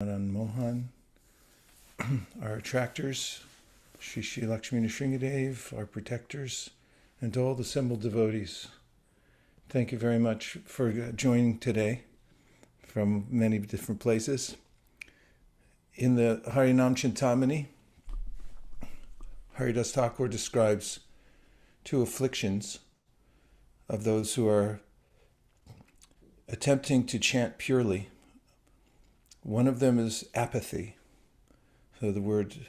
and Mohan, our attractors, Shri Shri Lakshmi Nrsingadev, our protectors, and to all the assembled devotees. Thank you very much for joining today from many different places. In the Harinam Chintamani, Haridas Thakur describes two afflictions of those who are attempting to chant purely. One of them is apathy. So the word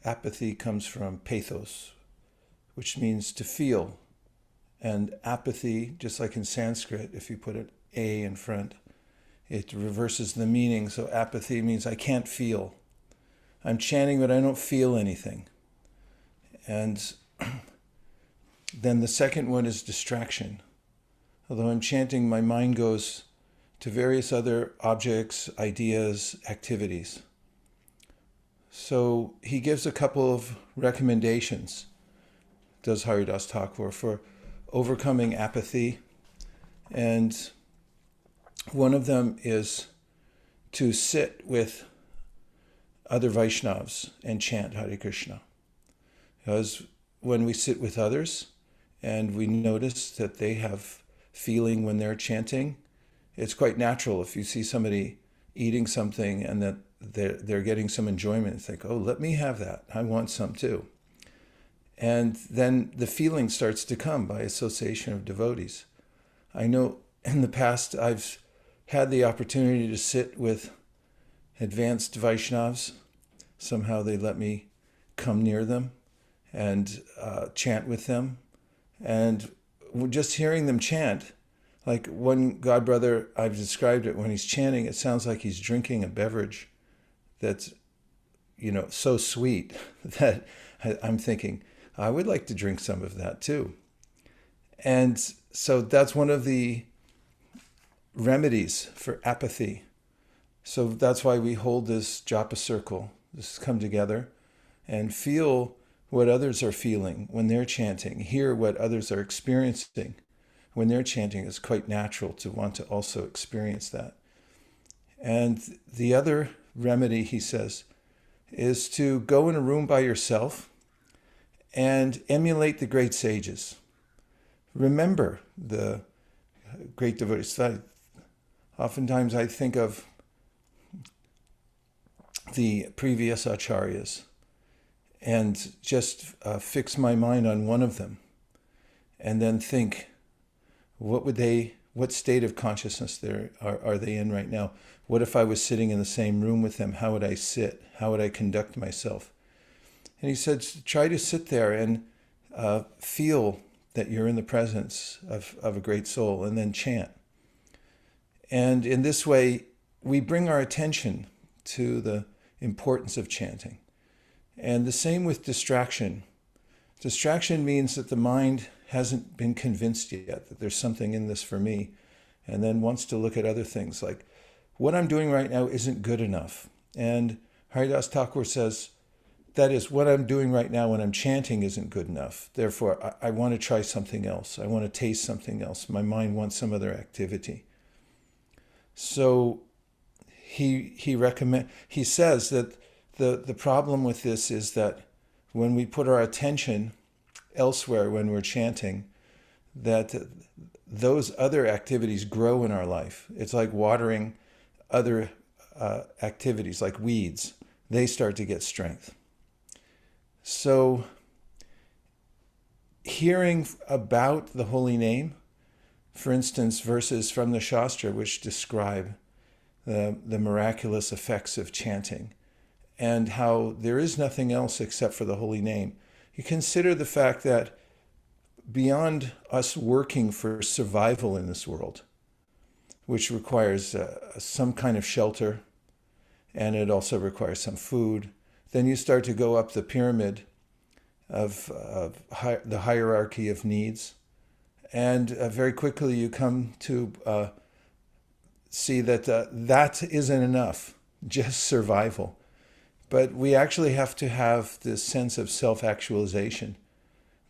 apathy comes from pathos, which means to feel. And apathy, just like in Sanskrit, if you put an A in front, it reverses the meaning. So apathy means I can't feel. I'm chanting, but I don't feel anything. And then the second one is distraction. Although I'm chanting, my mind goes to various other objects, ideas, activities. So he gives a couple of recommendations, does Haridas Thakur, for overcoming apathy. And one of them is to sit with other Vaishnavas and chant Hare Krishna. Because when we sit with others and we notice that they have feeling when they're chanting, it's quite natural if you see somebody eating something and that they're getting some enjoyment. It's like, oh, let me have that. I want some too. And then the feeling starts to come by association of devotees. I know in the past I've had the opportunity to sit with advanced Vaishnavas. Somehow they let me come near them and chant with them. And just hearing them chant, like one godbrother, I've described it, when he's chanting, it sounds like he's drinking a beverage that's, so sweet that I'm thinking, I would like to drink some of that too. And so that's one of the remedies for apathy. So that's why we hold this Japa circle, just come together and feel what others are feeling when they're chanting, hear what others are experiencing when they're chanting. Is quite natural to want to also experience that. And the other remedy, he says, is to go in a room by yourself and emulate the great sages. Remember the great devotees. Oftentimes I think of the previous acharyas and just fix my mind on one of them and then think, what state of consciousness are they in right now? What if I was sitting in the same room with them? How would I sit? How would I conduct myself? And he said, try to sit there and feel that you're in the presence of a great soul, and then chant. And in this way, we bring our attention to the importance of chanting. And the same with distraction. Distraction means that the mind hasn't been convinced yet that there's something in this for me, and then wants to look at other things like, what I'm doing right now isn't good enough. And Haridas Thakur says, that is, what I'm doing right now when I'm chanting isn't good enough. Therefore, I want to try something else. I want to taste something else. My mind wants some other activity. So he says that the problem with this is that when we put our attention elsewhere when we're chanting, that those other activities grow in our life. It's like watering other activities, like weeds. They start to get strength. So hearing about the holy name, for instance, verses from the Shastra which describe the miraculous effects of chanting and how there is nothing else except for the holy name. You consider the fact that beyond us working for survival in this world, which requires some kind of shelter, and it also requires some food, then you start to go up the pyramid of the hierarchy of needs, and very quickly you come to see that that isn't enough, just survival. But we actually have to have this sense of self-actualization,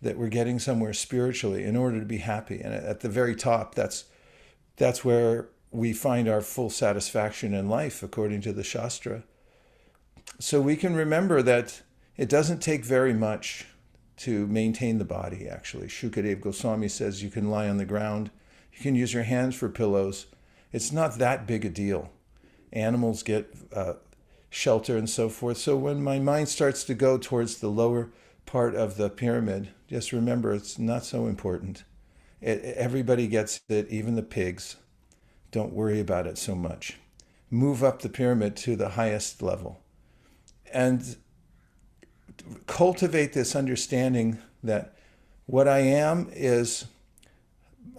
that we're getting somewhere spiritually in order to be happy. And at the very top, that's where we find our full satisfaction in life, according to the Shastra. So we can remember that it doesn't take very much to maintain the body, actually. Shukadeva Goswami says you can lie on the ground, you can use your hands for pillows. It's not that big a deal. Animals get shelter and so forth. So when my mind starts to go towards the lower part of the pyramid, just remember it's not so important. Everybody gets it, even the pigs. Don't worry about it so much. Move up the pyramid to the highest level. And cultivate this understanding that what I am is,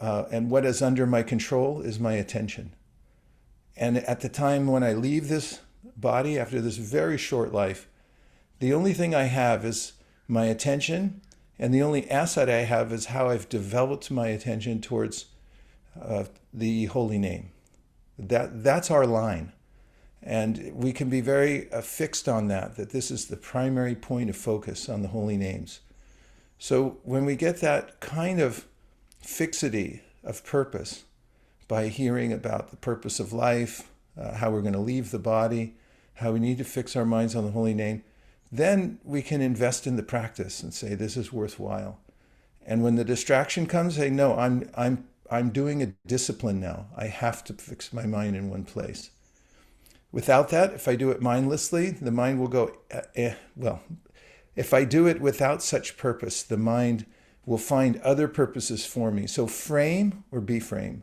and what is under my control is my attention. And at the time when I leave this body, after this very short life, the only thing I have is my attention, and the only asset I have is how I've developed my attention towards the holy name. That's our line. And we can be very fixed on that this is the primary point of focus on the holy names. So when we get that kind of fixity of purpose by hearing about the purpose of life, how we're going to leave the body, how we need to fix our minds on the holy name, then we can invest in the practice and say, this is worthwhile. And when the distraction comes, say, no, I'm doing a discipline now. I have to fix my mind in one place. Without that, if I do it mindlessly, the mind will go, well, if I do it without such purpose, the mind will find other purposes for me. So frame or be framed.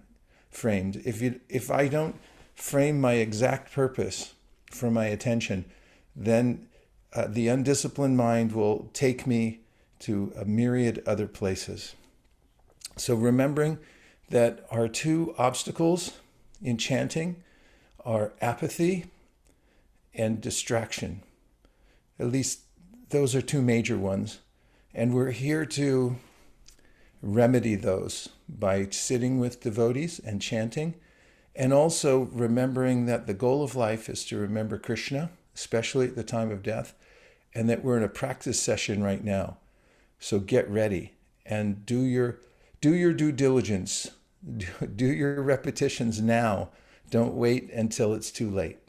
If I don't frame my exact purpose for my attention, then the undisciplined mind will take me to a myriad other places. So remembering that our two obstacles in chanting are apathy and distraction. At least those are two major ones. And we're here to remedy those by sitting with devotees and chanting, and also remembering that the goal of life is to remember Krishna, especially at the time of death, and that we're in a practice session right now. So get ready and do your due diligence. Do your repetitions now. Don't wait until it's too late.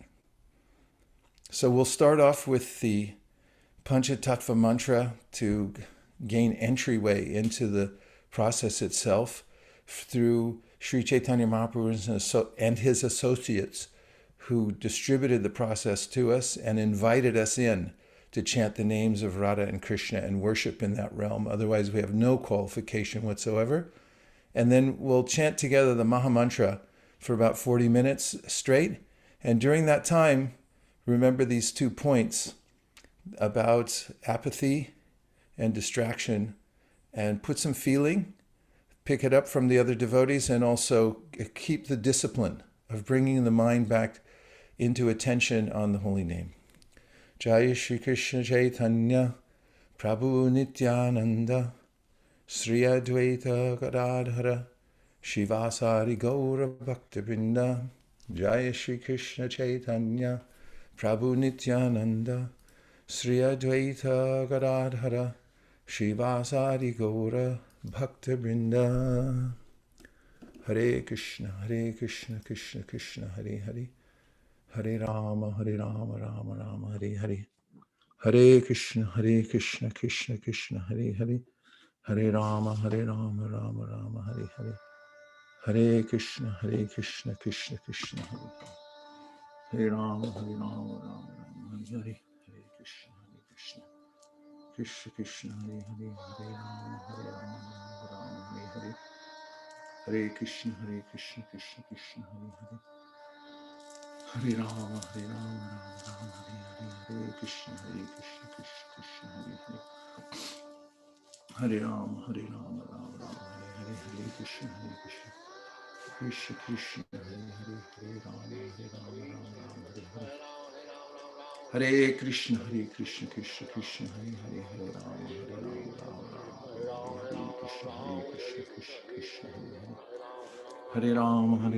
So we'll start off with the Panchatattva mantra to gain entryway into the process itself through Sri Chaitanya Mahaprabhu and his associates who distributed the process to us and invited us in to chant the names of Radha and Krishna and worship in that realm. Otherwise, we have no qualification whatsoever. And then we'll chant together the Maha Mantra for about 40 minutes straight. And during that time, remember these 2 points about apathy and distraction, and put some feeling, pick it up from the other devotees, and also keep the discipline of bringing the mind back into attention on the holy name. Jaya Shri Krishna Chaitanya Prabhu Nityananda Sri Advaita Gadadhara Shivasari Gaura Bhaktivinoda. Jaya Shri Krishna Chaitanya Prabhu Nityananda Sri Advaita Gadadhara Shivasari Gaura Bhaktivinoda. Hare Krishna, Krishna Krishna, Hare Hare, Hare Rama, Rama Rama, Hare Hare. Hare Krishna, Krishna Krishna, Hare Hare, Hare Rama, Rama Rama, Hare Hare. Hare Krishna, Krishna Krishna, Hare Hare. Hare Rama, Rama Rama, Hare Hare. Hare Krishna, Krishna Krishna, Hare Hare. Hare Rama, Rama Hare Hare. Hare Krishna, Krishna Krishna, Hare Hare. Hare Rama, Rama Rama, Hare Hare. Hare Krishna, Krishna Hare Hare. Hare Rama, Rama Rama, Hare Hare. Hare Krishna, Krishna Krishna, Hare Hare. Hare Rama, Rama Hare Hare. Hare Krishna, Krishna Krishna, Hare Hare. Hare Rama, Rama Hare Hare. Krishna, Krishna Hare Hare. Hare Rama, Rama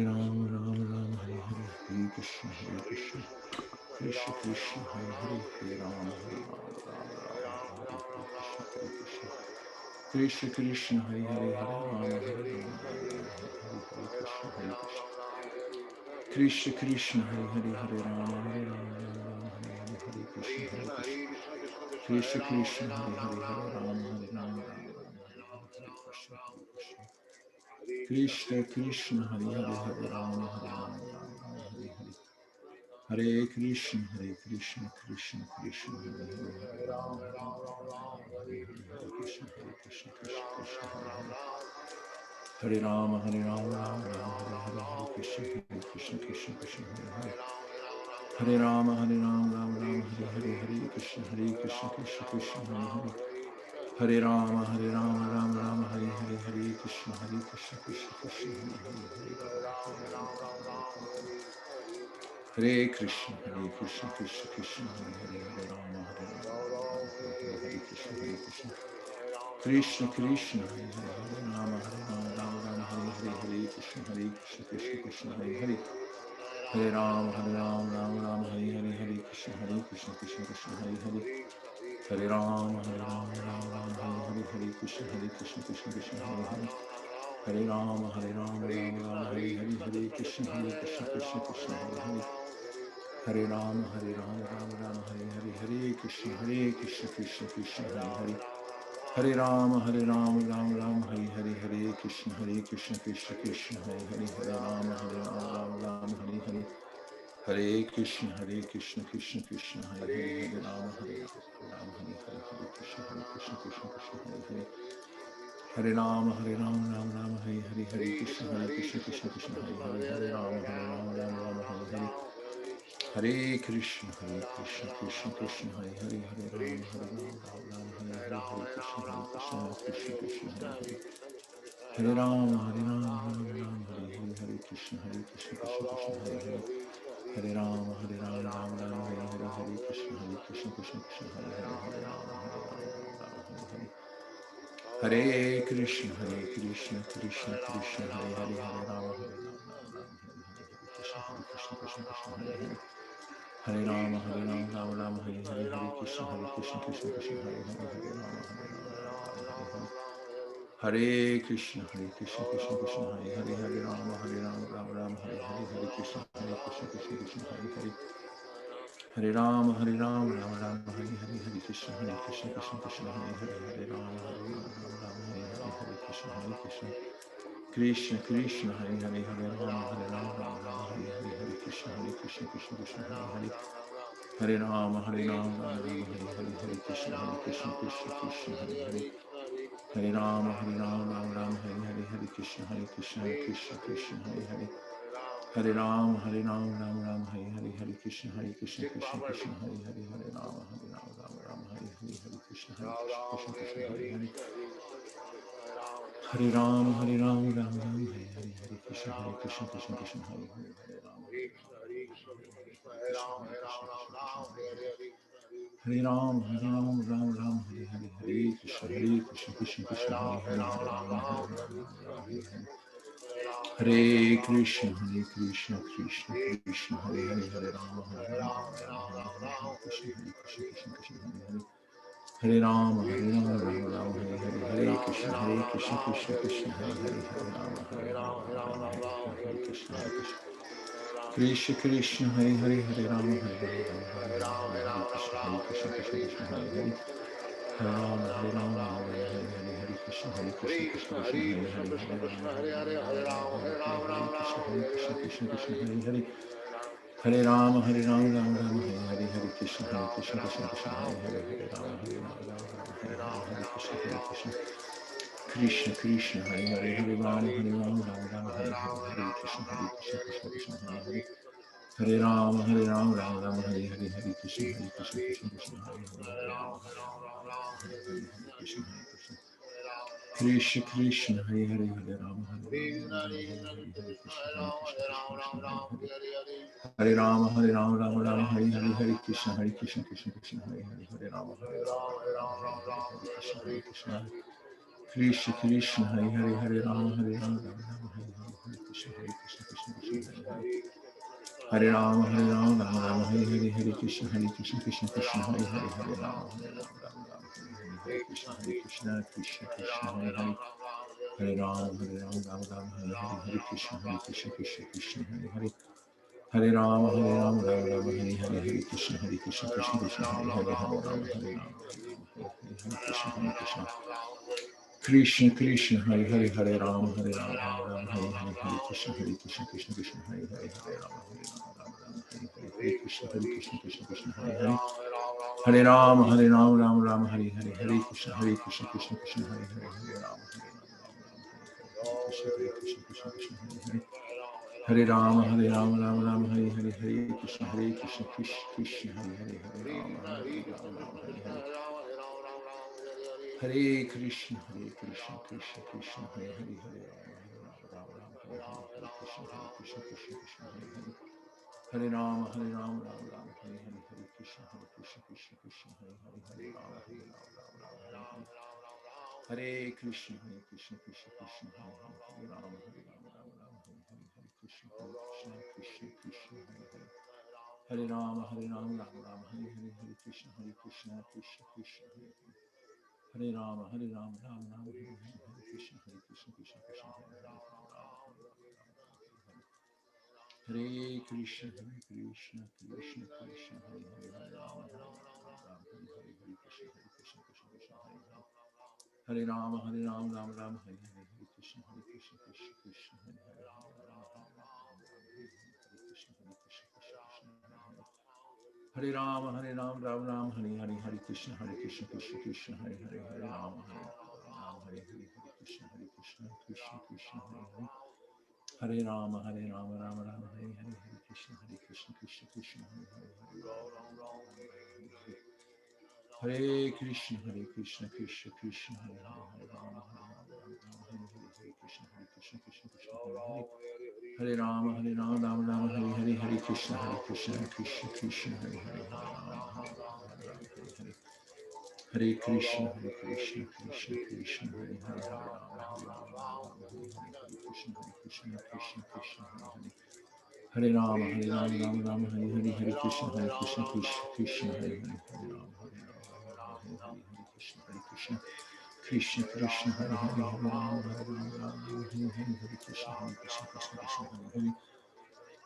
Rama, Hare Hare. Hare Krishna, Krishna Krishna, Hare Hare. Hare Rama, Rama Rama, Hare Krishna, Krishna Krishna, Hare Hare. Hare Rama, Rama Rama, Hare Hare. Hare Krishna, Krishna. Krishna Krishna Hare Hare Hare Rama Hare Rama Rama Rama Hare Hare Hare Krishna Hare Krishna Krishna Krishna Hare Hare Hare Rama Hare Rama Rama Rama Hare Hare Krishna Hare Krishna Krishna Krishna Hare Hare Hare Rama Hare Rama Rama Rama Hare Hare Hare Krishna Krishna Krishna Hare Hare Hare Rama Hare Rama Rama Rama Hare Hare Hare Krishna Krishna Krishna Hare Hare Hare Rama Rama Rama Hare Hare Hare Krishna Krishna Krishna Hare Hare Hare Rama Rama Rama Hare Hare Hare Krishna Krishna Krishna Hare Hare Hare Rama Rama Rama Hare Hare Hare Krishna Krishna Krishna Hare Hare Hare Krishna Krishna Krishna Hare Hare Hare Rama Rama Hare Hare Krishna Krishna Krishna Hare Hare Rama Rama Rama Hare Hare Krishna Krishna Krishna Hare Hare Hare Rama Rama Rama Hare Hare Krishna Krishna Krishna Hare Hare Hare Rama Rama Rama Hare Hare Krishna Krishna Krishna Hare Hare Hare Rama Rama Rama Hare Hare Krishna Krishna Krishna Hare Hare Hare Rama Rama Rama Hare Hare Krishna Krishna Krishna Hare Hare Hare Rama Rama Rama Hare Hare Krishna Krishna Krishna Hare Hare Hare Rama Rama Hare Hare Hare Krishna Krishna Krishna Hare Hare Hare Rama Rama Hare Hare Krishna Krishna Hare Hare Hare Rama Rama Rama Hare Hare Krishna Krishna Krishna Hare Hare Hare Rama Rama Hare Hare Hare Krishna Krishna Krishna Hare Hare Hare Rama Hare Rama Hare Krishna Krishna Hare Hare Hare Rama Rama Hare Hare Krishna Krishna Hare Hare Hare Rama Rama Hare Hare Krishna Krishna Hare Hare Hare Rama Rama Hare Hare Hare Krishna Krishna Krishna Hare Hare Hare Rama Rama Hare Hare Krishna Hare Hare Hare Rama Rama Hare Hare Krishna Krishna Hare Hare Hare Rama Rama Hare Hare Hare Krishna Krishna Hare Hare Hare Rama Rama Hare Hare Krishna Krishna Hare Hare Hare Rama Rama Hare Hare Krishna Krishna Hare Hare Hare Rama Rama Hare Hare Krishna Krishna Hare Hare Hare Rama Hare Hare Krishna Hare Hare Hare Rama Rama Hare Hare Krishna Hare Hare Hare Rama Rama Hare Hare Krishna Krishna Hare Hare Hare Rama Rama Hare Hare Krishna Krishna Hare Hare Hare Rama Rama Hare Hare Krishna Krishna Hare Hare Hare Rama Rama Rama Hare Hare Krishna Krishna Hare Hare Hare Rama Hare Rama Rama Hare Hare Krishna Krishna Hare Hare Hare Rama Rama Hare Hare Hare Krishna Krishna Krishna Hare Hare Hare Rama Rama Hare Krishna Hare Hare Hare Rama Rama Hare Hare Krishna Hare Hare Rama Hare Rama Hare Krishna Hare Hare Rama Hare Krishna Hare Hare Hare Rama Hare Krishna Krishna Hare Hare Krishna Hare Hare Hare Rama Rama Hare Krishna Krishna Hare Hare Hare Rama Hare Krishna Hare Rama Hare Krishna Hare Hare Hare Rama Rama Hare Krishna Hare Krishna Hare Rama Hare Hare Rama Rama Hare Krishna Hare Rama Hare Krishna Hare Rama Hare Krishna Hare Rama Rama Hare Krishna Krishna Hare Rama Hare Krishna Hare Hare Hare Rama Rama Hare Hare Krishna Krishna Hare Hare Hare Rama, Rama Rama, Hare Hare, Hare Krishna, Krishna Krishna, Hare Hare, Hare Rama, Hare Rama, Hare Krishna, Krishna. Krishna Krishna, Hare Hare, Hare Rama, Hare Rama, Rama Rama, Hare Hare, Hare Krishna, Krishna Krishna, Hare Hare, Hare Rama, Rama Rama, Hare Hare, Hare Krishna, Krishna Krishna, Hare Hare. Hare Rama, Rama Rama, Hare Hare, Hare Krishna, Krishna Krishna, Hare Hare, Hare Rama, Hare Krishna, Krishna Hare Hare. Hare Rama, Rama Rama, Hare Hare, Hare Krishna, Krishna Krishna, Hare Hare, Hare Rama, Rama, Hare Hare. Hare Krishna, Krishna Krishna, Hare Hare, Hare Rama, Rama Rama, Hare Hare, Krishna, Krishna Hare Hare. Hare Rama, Rama Rama, Hare Hare, Hare Krishna, Krishna Hare Hare, Hare Rama, Rama Hare Hare. Hare Krishna, Krishna Krishna, Hare Hare, Hare Rama, Rama Hare Hare, Hare Krishna, Krishna Hare Hare. Hare Rama, Rama Hare Hare, Hare Krishna, Krishna Krishna Hare Hare. Hare Rama, Rama Rama Hare Hare, Hare Krishna, Krishna Krishna Hare Hare, Hare Krishna, Krishna Krishna, Hare Hare, Hare Rama, Rama Hare Hare, Hare Krishna, Krishna Krishna Hare Hare. Hare Rama, Rama Rama Hare Hare, Hare Krishna, Krishna Krishna Hare Hare, Hare Rama, Hare Krishna, Krishna Hare Hare. Hare Rama, Rama Rama Hare Hare, Hare Krishna, Krishna Hare Hare, Hare Rama, Rama Hare Hare, Hare Krishna, Krishna Hare Hare. Hare Rama, Rama Rama Hare Hare, Hare Krishna, Krishna Hare Hare, Hare Rama, Hare Hare. Hare Krishna, Krishna Krishna, Hare Hare, Hare Rama, Hare Hare, Hare Krishna, Krishna Hare Hare. Hare Rama, Rama Rama, Hare Hare, Hare Krishna, Krishna Hare Hare, Hare Rama, Hare Hare. Hare Krishna, Krishna Krishna, Hare Hare, Hare Rama, Hare Hare, Hare Krishna, Krishna Hare Hare.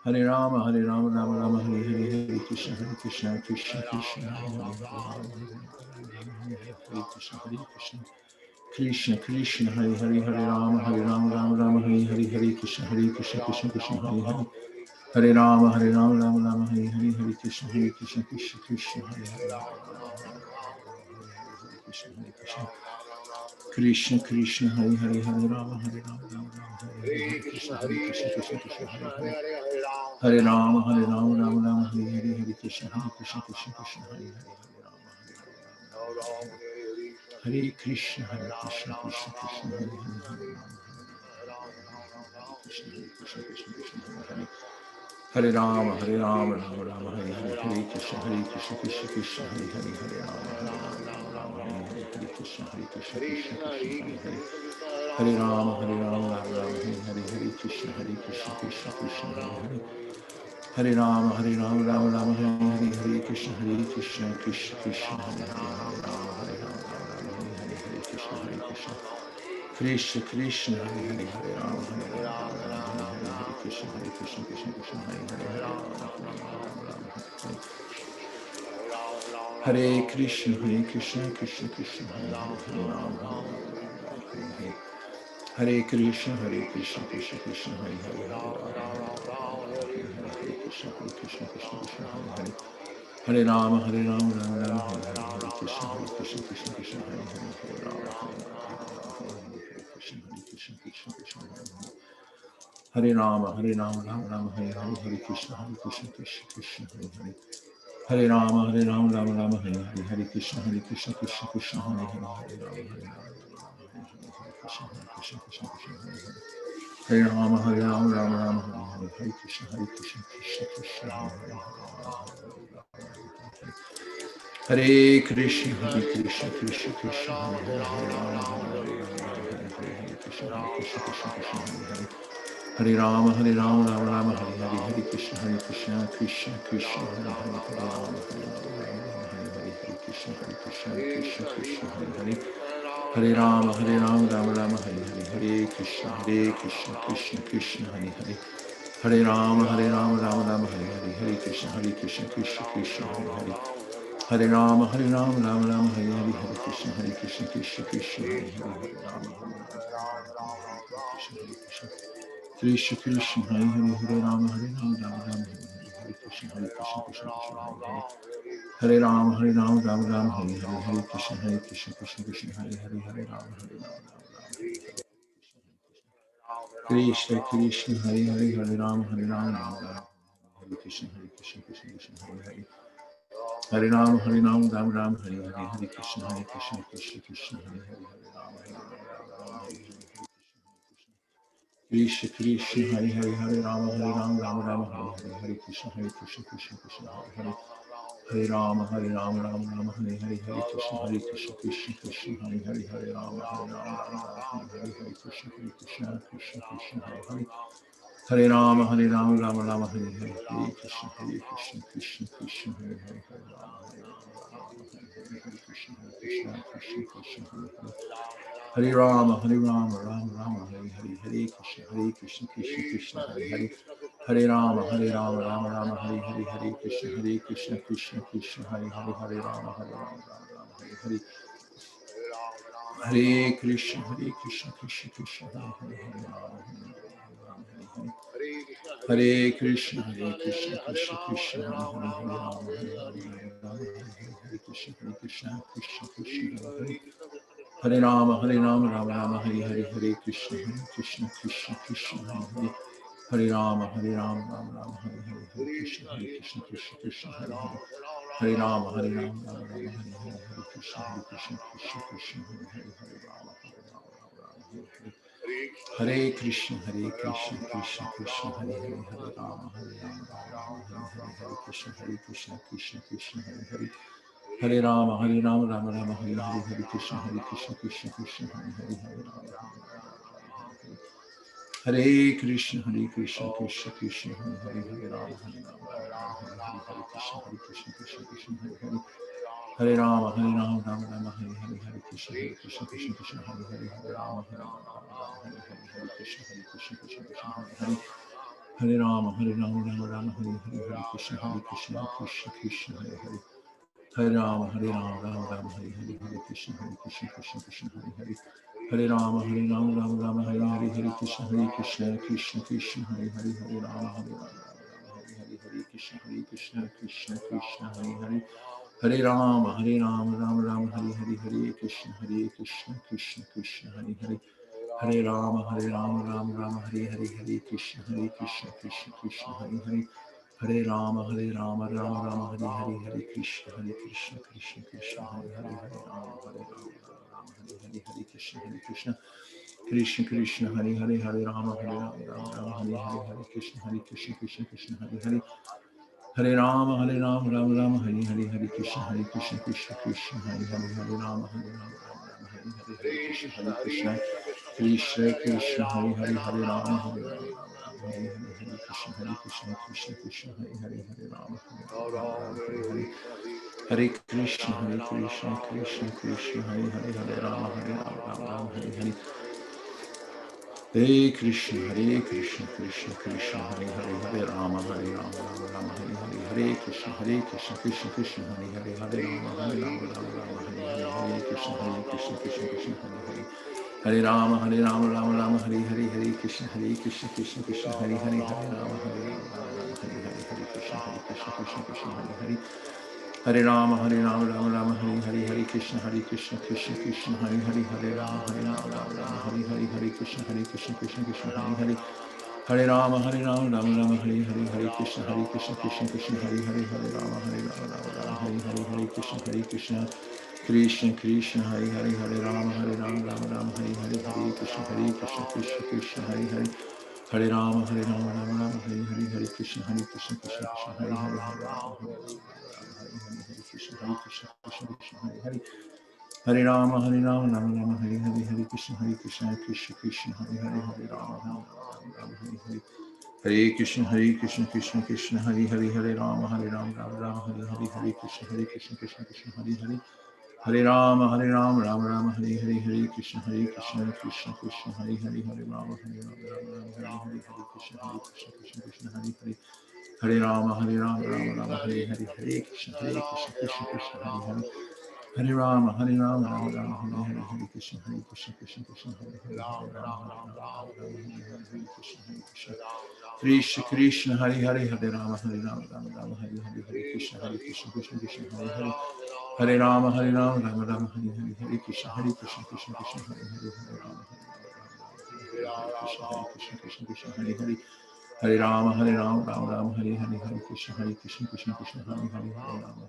Hare Rama, Rama Rama, Hare Hare, Hare Krishna, Krishna Hare Hare, Hare Rama, Hare Hare, Hare Krishna, Krishna Hare Hare, Hare Rama, Rama Hare Hare, Hare Krishna, Krishna Hare Hare. Hare Rama, Rama Rama, Hare Hare, Hare Krishna, Krishna Hare Hare, Hare Krishna, Krishna Hare Hare, Hare Rama, Rama Hare Hare, Hare Krishna, Krishna Hare Hare. Hare Rama, Rama Hare Hare, Hare Krishna, Krishna Hare Hare, Hare Krishna, Krishna Hare Hare, Hare Rama, Rama Hare Hare, Krishna, Krishna Hare Hare. Hare Rama, Rama Hare Hare, Hare Krishna, Krishna Hare Hare, Hare Krishna, Krishna Hare Hare, Hare Rama, Krishna Hare Hare. Hare Rama, Rama Hare Hare, Hare Krishna, Krishna Hare Hare, Hare Rama, Rama Hare Hare, Hare Krishna, Krishna Hare Hare. Hare Rama, Rama Hare Hare, Hare Krishna, Krishna Hare Hare. Hare Rama, Rama Hare Hare, Hare Krishna, Krishna Hare Hare, Hare Rama, Rama Hare Hare, Hare Krishna, Krishna Hare Hare, Hare Rama, Rama Hare Hare, Hare Krishna, Krishna Hare Hare, Hare Rama, Rama Hare Hare Krishna, Krishna Hare Hare, Hare Rama, Hare Hare. Hare Krishna, Krishna Hare Hare, Hare Rama, Hare Hare, Hare Krishna, Krishna Hare Hare. Hare Rama, Rama Rama, Hare Hare, Hare Krishna, Krishna Hare Hare, Hare Rama, Hare Krishna, Krishna Hare Hare. Hare Rama, Rama Rama, Hare Hare, Hare Krishna, Krishna Hare Hare. Hare Rama, Rama Hare Hare, Hare Krishna, Krishna Hare Hare, Hare Rama, Hare Krishna, Krishna Hare Hare. Hare Rama, Rama Hare Hare, Hare Krishna, Krishna Hare Hare, Hare Krishna, Krishna Hare Hare, Hare Rama, Hare Hare, Krishna Hare Hare. Hare Rama, Rama Hare Hare, Hare Krishna, Krishna Hare Hare, Hare Rama, Hare Hare, Hare Krishna, Krishna Hare Hare. Hare Rama, Rama Hare Hare, Hare Krishna, Krishna Hare Hare. Hare Rama, Rama Rama, Hare Krishna, Krishna Krishna, Hare Hare. Hare Rama, Rama Rama, Hare Krishna, Krishna Krishna, Hare Hare. Krishna Krishna, Hare Rama, Rama Rama, Hare Krishna, Krishna Krishna, Hare Hare. Hare Rama, Rama Rama, Hare Krishna, Krishna Krishna, Hare Hare. Hare Rama, Rama Rama, Krishna Krishna, Hare Rama, Rama Rama, Hare Krishna, Krishna Krishna, Hare Hare. Hare Rama, Rama Rama, Hare Krishna, Krishna Krishna, Hare Hare. Hare Rama, Rama Rama, Hare Hare. Krishna Krishna, Hare Rama, Rama Rama, Hare Krishna, Krishna Krishna, Hare Hare. Hare Rama, Rama, Hare Krishna, Krishna, Hare Hare, Hare Rama, Rama, Hare Krishna, Krishna, Hare Hare. Hare Rama, Rama, Hare Hare Krishna, Krishna, Hare Hare, Hare Rama, Hare Krishna, Krishna, Hare Hare. Hare Rama, Rama, Hare Hare, Hare Krishna, Krishna, Hare Hare. Hare Rama, Rama, Hare Hare, Hare Krishna, Krishna, Hare Hare, Hare Rama, Rama, Hare Hare. Hare Krishna, Krishna, Krishna, Hare Hare, Hare Rama, Hare Hare. Hare Krishna, Krishna, Krishna, Hare Hare, Hare Rama, Hare Krishna, Krishna, Hare Hare. Hare Rama, Rama, Hare Hare, Hare Krishna, Krishna, Hare Hare. Hare Rama, Rama, Hare Hare, Hare Krishna, Krishna, Hare Hare. Hare Rama, Rama, Hare Hare, Hare Krishna, Krishna, Hare Hare. Hare Rama, Rama, Hare Hare. Hare Krishna, Krishna, Hare Hare, Hare Rama, Rama, Hare Hare, Hare Krishna, Krishna, Hare Hare. Hare Rama, Rama, Hare Hare, Hare Krishna, Krishna, Hare Hare, Hare Rama, Hare Krishna, Krishna, Hare Hare, Hare Rama, Hare Rama, Hare Krishna, Krishna, Hare Hare. Hare Rama, Rama, Hare Hare, Hare Krishna, Krishna, Hare Hare, Hare Rama, Hare Hare, Krishna, Hare Hare. Hare Rama, Rama, Hare Hare, Hare Krishna, Krishna, Hare Hare. Hare Rama, Rama, Hare Hare, Hare Krishna, Krishna, Hare Hare. Hare Rama, Rama, Hare Hare, Hare Krishna, Krishna, Hare Hare, Hare Rama, Hare Hare, Hare Krishna, Krishna, Hare Hare. Hare Rama, Rama, Hare Hare, Hare Krishna, Krishna, Hare Hare. Hare Rama, Rama, Hare Hare, Hare Krishna, Krishna, Hare Hare. Hare Rama, Rama, Hare Hare, Hare Krishna, Krishna, Hare Hare, Hare Rama, Rama, Hare Hare, Hare Krishna, Krishna, Hare Hare, Hare Rama, Rama, Hare Hare, Hare Krishna, Krishna, Hare Hare. Hare Rama, Rama, Hare Hare, Hare Krishna, Krishna, Hare Hare, Hare Rama, Rama, Hare Hare, Hare Krishna, Krishna, Hare Hare, Hare Rama, Hare Hare, Hare Krishna, Krishna, Hare Hare, Hare Rama, Hare Hare. Hare Krishna, Krishna, Hare Hare, Hare Rama, Hare Hare. Hare Krishna, Krishna, Hare Hare, Hare Rama, Rama, Hare Hare, Hare Krishna, Krishna, Hare Hare, Hare Rama, Hare Hare, Hare Krishna, Krishna, Hare Hare, Hare Rama, Rama, Hare Hare, Hare Krishna, Krishna, Hare Hare, Hare Rama, Hare Hare, Hare Krishna, Krishna, Hare Hare. Hare Rama, Rama, Hare Hare, Hare Krishna, Krishna, Hare Hare, Hare Rama, Hare Hare, Hare Krishna, Krishna, Hare Hare. Hare Rama, Rama, Hare Hare, Hare Krishna, Krishna, Hare Hare, Hare Rama, Hare Hare, Hare Krishna, Krishna, Hare Hare, Hare Rama, Rama, Hare Hare, Hare Krishna, Hare Hare. Hare Rama, Rama, Hare Hare, Hare Krishna, Krishna, Hare Hare, Hare Rama, Hare Krishna, Hare Hare. Hare Rama, Rama, Hare Hare, Hare Krishna, Krishna, Hare Hare, Hare Rama, Hare Hare. Hare Krishna, Krishna, Hare Hare, Hare Rama, Rama, Hare Hare, Hare Krishna, Krishna, Hare Hare. Hare Rama, Rama Rama, Hare Hare, Hare Krishna, Krishna Krishna, Hare Hare, Hare Rama, Rama, Hare Hare, Hare Krishna, Krishna, Hare Hare, Hare Rama, Rama, Hare Hare, Hare Krishna, Krishna, Hare Hare, Hare Rama, Rama, Hare Hare, Hare Krishna, Krishna, Hare Hare, Hare Rama, Hare Hare, Krishna, Krishna, Hare Hare, Hare Rama, Rama, Hare Hare, Hare Krishna, Krishna, Hare Hare, Hare Rama, Rama, Hare Hare, Hare Krishna, Krishna, Hare Hare, Hare Rama, Krishna, Hare Hare, Hare Rama, Rama, Hare Hare, Hare Krishna, Krishna, Hare Hare, Hare Rama,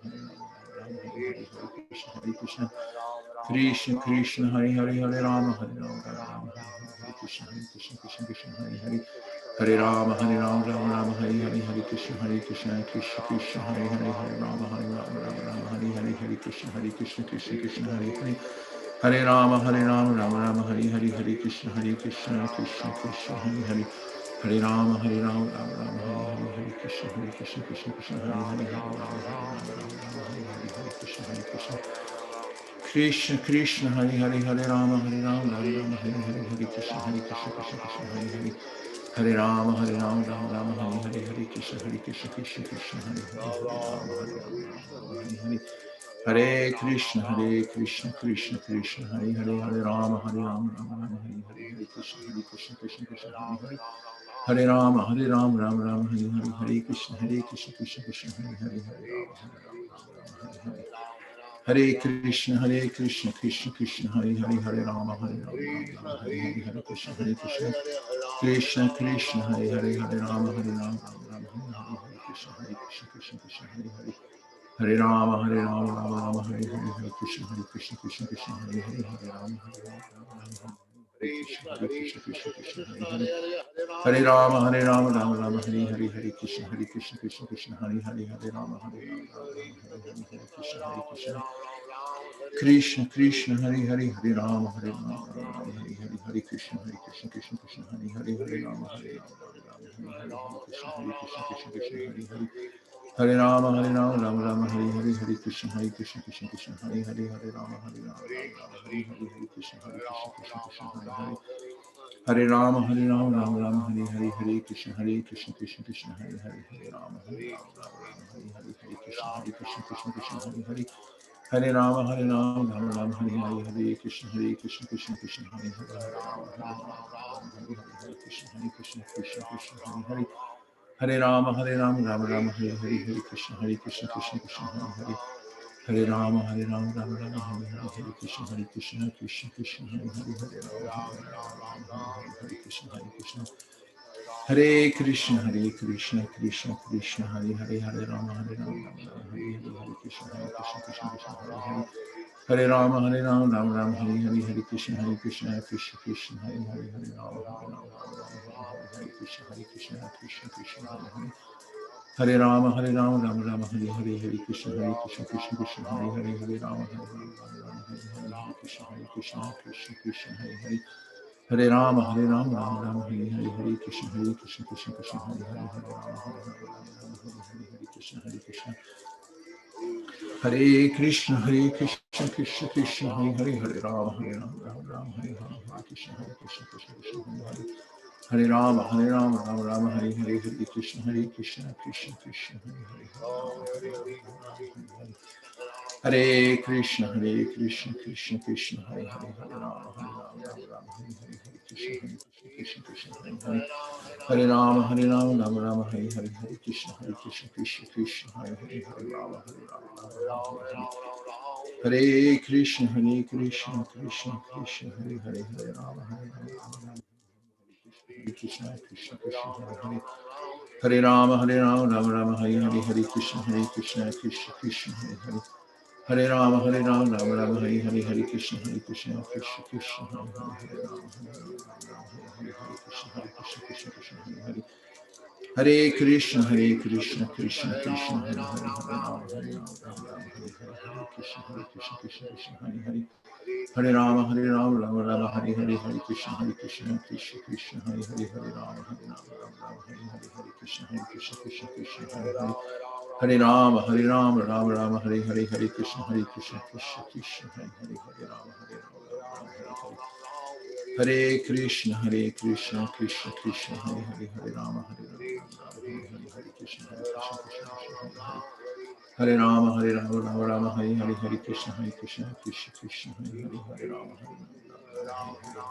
Hare Krishna, Krishna, Hare Hare, Hare Rama, Hare Krishna, Krishna, Hare Hare, Hare Rama, Rama, Hare Hare, Hare Krishna, Krishna, Hare Hare, Hare Rama, Rama, Hare Hare, Hare Krishna, Krishna, Hare Hare, Hare Rama, Rama, Hare Hare, Hare Krishna, Krishna, Hare Hare, Hare Rama, Rama, Hare Hare, Hare Krishna, Krishna, Hare Hare, Hare Rama, Hare Krishna, Krishna, Hare Hare, Hare Rama, Rama, Hare Hare, Hare Krishna, Krishna, Hare Hare, Hare Rama, Rama, Hare Hare, Hare Krishna, Krishna, Hare Hare, Hare Rama, Hare Hare, Hare Krishna, Krishna, Hare Hare, Hare Rama, Rama, Hare Hare, Hare Krishna, Krishna, Hare Hare, Hare Rama, Rama, Hare Hare, Hare Krishna, Krishna, Hare Hare, Hare Rama, Rama, Hare Hare, Hare Krishna, Krishna, Hare Hare, Hare Rama, Rama, Hare Hare, Hare Krishna, Krishna, Hare Hare, Hare Rama, Rama, Hare Hare, Hare Krishna, Hare Hare, Hare Rama, Rama, Hare Hare, Hare Krishna, Krishna, Hare Hare, Hare Rama, Hare Krishna, Hare Hare, Hare Rama, Rama, Hare Hare, Hare Krishna, Krishna, Hare Hare, Hare Rama, Hare Krishna, Krishna, Hare Hare, Hare Rama, Hare Hare, Hare Krishna, Krishna, Hare Hare, Hare Rama, Hare Krishna, Hare Hare, Hare Rama, Rama, Hare Hare, Hare Krishna, Krishna, Hare Hare, Hare Rama, Hare Hare, Hare Krishna, Krishna, Hare Hare, Hare Rama, Rama, Hare Hare, Hare Krishna, Krishna, Hare Hare, Hare Rama, Hare Hare, Hare Krishna, Hare Hare, Hare Rama, Rama, Hare Hare, Hare Krishna, Krishna, Hare Hare, Hare Rama, Hare Krishna, Hare Hare, Hare Rama, Rama, Hare Hare, Hare Krishna, Krishna, Hare Hare, Hare Rama, Rama, Hare Hare, Hare Krishna, Krishna, Hare Hare, Hare Rama, Hare Krishna, Hare Krishna, Krishna, Hare Hare, Hare Rama, Hare Hare, Krishna, Hare Hare, Hare Rama, Rama, Hare Hare, Hare Krishna, Krishna, Hare Hare, Hare Rama, Hare Krishna, Hare Hare, Hare Rama, Rama, Hare Hare, Hare Krishna, Krishna, Hare Hare, Hare Rama, Hare Krishna, Krishna, Hare Hare, Hare Rama, Rama, Hare Hare, Hare Krishna, Krishna, Hare Hare, Hare Rama, Hare Krishna, Hare Krishna, Krishna, Hare Hare, Hare Rama, Rama, Hare Hare, Hare Krishna, Krishna, Hare Hare, Hare Rama, Rama, Hare Hare, Hare Krishna, Krishna, Hare Hare, Hare Krishna, Krishna, Hare Hare, Hare Rama, Rama, Hare Hare, Hare Krishna, Hare Hare, Hare Rama, Rama, Hare Hare, Hare Krishna, Krishna, Hare Hare, Hare Rama, Hare Rama, Hare Krishna, Krishna, Hare Hare, Hare Rama, Hare Krishna, Hare Hare, Hare Rama, Rama, Hare Hare, Hare Krishna, Krishna, Hare Hare, Hare Rama, Rama, Hare Hare, Hare Krishna, Krishna, Hare Hare, Hare Rama, Hare Hare, Krishna, Hare Hare, Hare Krishna, Krishna, Hare Hare, Hare Rama, Hare Hare, Krishna, Hare Hare, Hare Rama, Rama, Hare Hare, Hare Krishna, Krishna, Hare Hare, Hare Rama, Rama, Hare Hare, Hare Krishna, Krishna, Hare Hare, Hare Rama, Rama Rama, Hare Hare, Hare Krishna, Krishna Krishna, Hare Hare, Hare Rama, Rama, Hare Hare. Hare Krishna, Krishna Krishna, Hare Hare, Hare Rama, Hare Hare, Krishna, Krishna Krishna, Hare Hare. Hare Rama, Rama Rama, Hare Hare, Hare Krishna, Krishna Krishna, Hare Hare, Hare Rama, Rama, Hare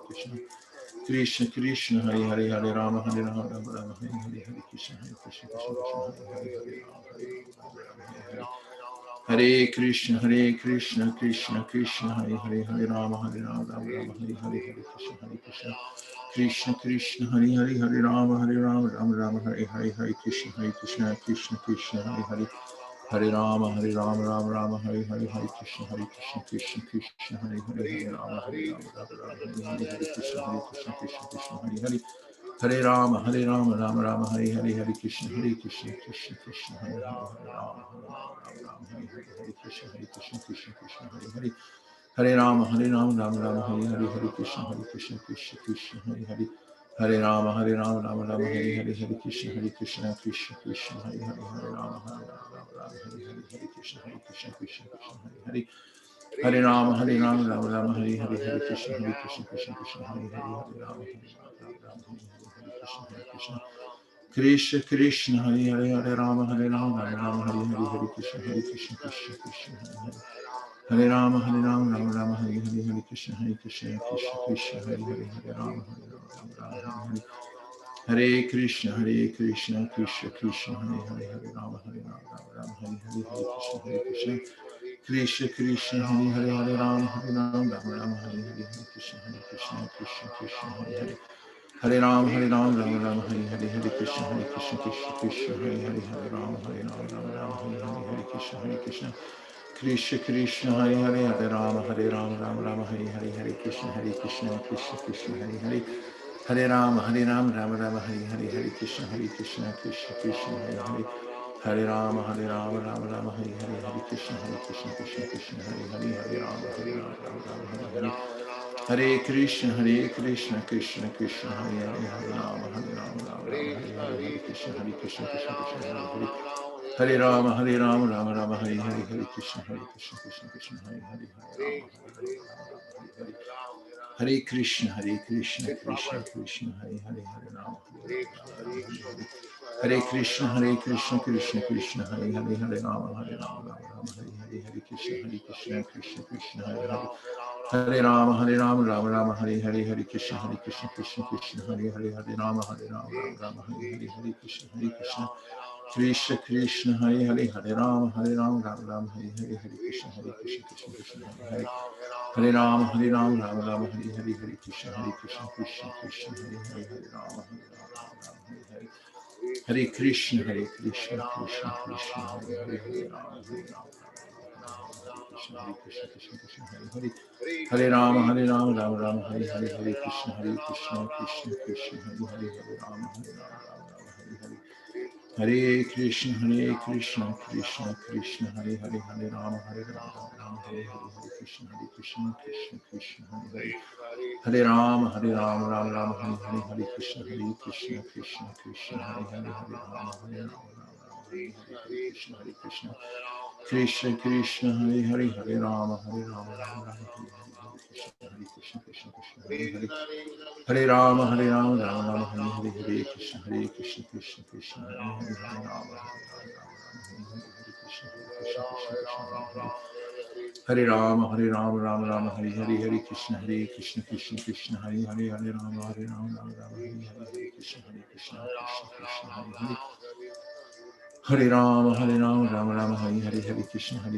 Krishna, Krishna Krishna, Hare Hare, Hare Rama, Rama Rama, Hare Hare, Hare Krishna, Krishna Krishna, Hare Hare, Hare Rama, Hare Krishna, Krishna Krishna, Hare Hare, Hare Rama, Rama Rama, Hare Hare, Hare Krishna, Krishna Krishna, Hare Hare, Hare Rama, Rama Rama, Hare Hare, Hare Krishna, Krishna Krishna, Hare Hare, Hare Rama, Rama Rama, Hare Hare, Hare Krishna, Krishna Krishna, Hare Hare, Hare Rama, Rama, Hare Hare, Krishna, Krishna, Hare Hare, Hare Rama, Rama Rama, Hare Hare, Hare Krishna, Krishna, Hare Hare, Hare Rama, Rama, Hare Hare, Hare Krishna, Krishna, Hare Hare, Hare Rama, Rama Rama, Hare Hare, Hare Krishna, Krishna, Hare Hare, Hare Rama, Rama Rama, Hare Hare, Hare Krishna, Krishna, Hare Hare, Hare Rama, Rama, Hare Hare, Hare Krishna, Krishna, Hare Hare, Hare Rama, Rama Rama, Hare Hare, Hare Krishna, Krishna, Hare Hare, Hare Rama, Rama, Hare Krishna, Krishna, Hare Hare, Hare Rama, Rama, Hare Hare, Hare Krishna, Krishna, Hare Hare, Hare Rama, Rama Rama, Hare Hare, Hare Krishna, Krishna Krishna, Hare Hare, Hare Rama, Rama, Hare Hare, Hare Krishna, Krishna Krishna, Hare Hare, Hare Rama, Rama, Hare Hare, Hare Krishna, Krishna, Hare Hare, Hare Rama, Rama, Hare Hare, Hare Krishna, Hare Hare, Hare Rama, Rama, Hare Hare, Hare Krishna, Krishna, Hare Hare, Hare Rama, Rama, Hare Hare, Hare Krishna, Krishna, Hare Hare, Hare Rama, Rama, Hare Hare, Hare Krishna, Krishna, Hare Hare, Hare Rama, Rama Rama, Hare Hare, Hare Krishna, Krishna, Hare Hare, Hare Rama, Rama Rama, Hare Hare, Hare Krishna, Krishna, Hare Hare, Hare Rama, Rama, Hare Hare, Hare Krishna, Krishna Krishna, Hare Hare, Hare Rama, Rama, Hare Hare, Hare Krishna, Krishna, Hare Hare, Hare Rama, Rama Rama, Hare Hare, Hare Krishna, Krishna, Hare Hare, Hare Rama, Hare Hare, Hare Krishna, Krishna Krishna, Hare Hare, Hare Rama, Hare Hare, Hare Krishna, Krishna Krishna, Hare Hare, Hare Rama, Hare Hare, Hare Krishna, Krishna, Hare Hare, Hare Rama, Rama Rama, Hare Hare, Hare Krishna, Krishna, Hare Hare, Hare Rama, Rama, Hare Hare, Hare Krishna, Krishna, Hare Hare, Hare Rama, Rama, Hare Hare, Hare Krishna, Krishna, Hare Hare, Hare Rama, Rama, Hare Hare, Hare Krishna, Krishna, Hare Hare, Hare Rama, Rama, Hare Hare, Hare Krishna, Krishna, Hare Hare, Hare Rama, Hare Krishna, Hare Hare, Hare Rama, Rama, Hare Hare, Hare Krishna, Krishna, Hare Hare, Hare Rama, Rama, Hare Hare, Hare Krishna, Krishna, Hare Hare, Hare Rama, Rama, Hare Hare, Hare Krishna, Krishna, Hare Hare, Hare Rama, Rama, Hare Hare, Hare Krishna, Krishna, Hare Hare, Hare Rama, Rama, Hare Hare, Hare Krishna, Krishna, Hare Hare, Hare Rama, Rama, Hare Hare, Hare Krishna, Hare Hare, Hare Rama, Rama, Hare Hare, Hare Krishna, Krishna, Hare Hare, Hare Rama, Hare Krishna, Hare Hare, Hare Rama, Rama, Hare Hare, Hare Krishna, Krishna, Hare Hare, Hare Rama, Rama, Hare Hare, Hare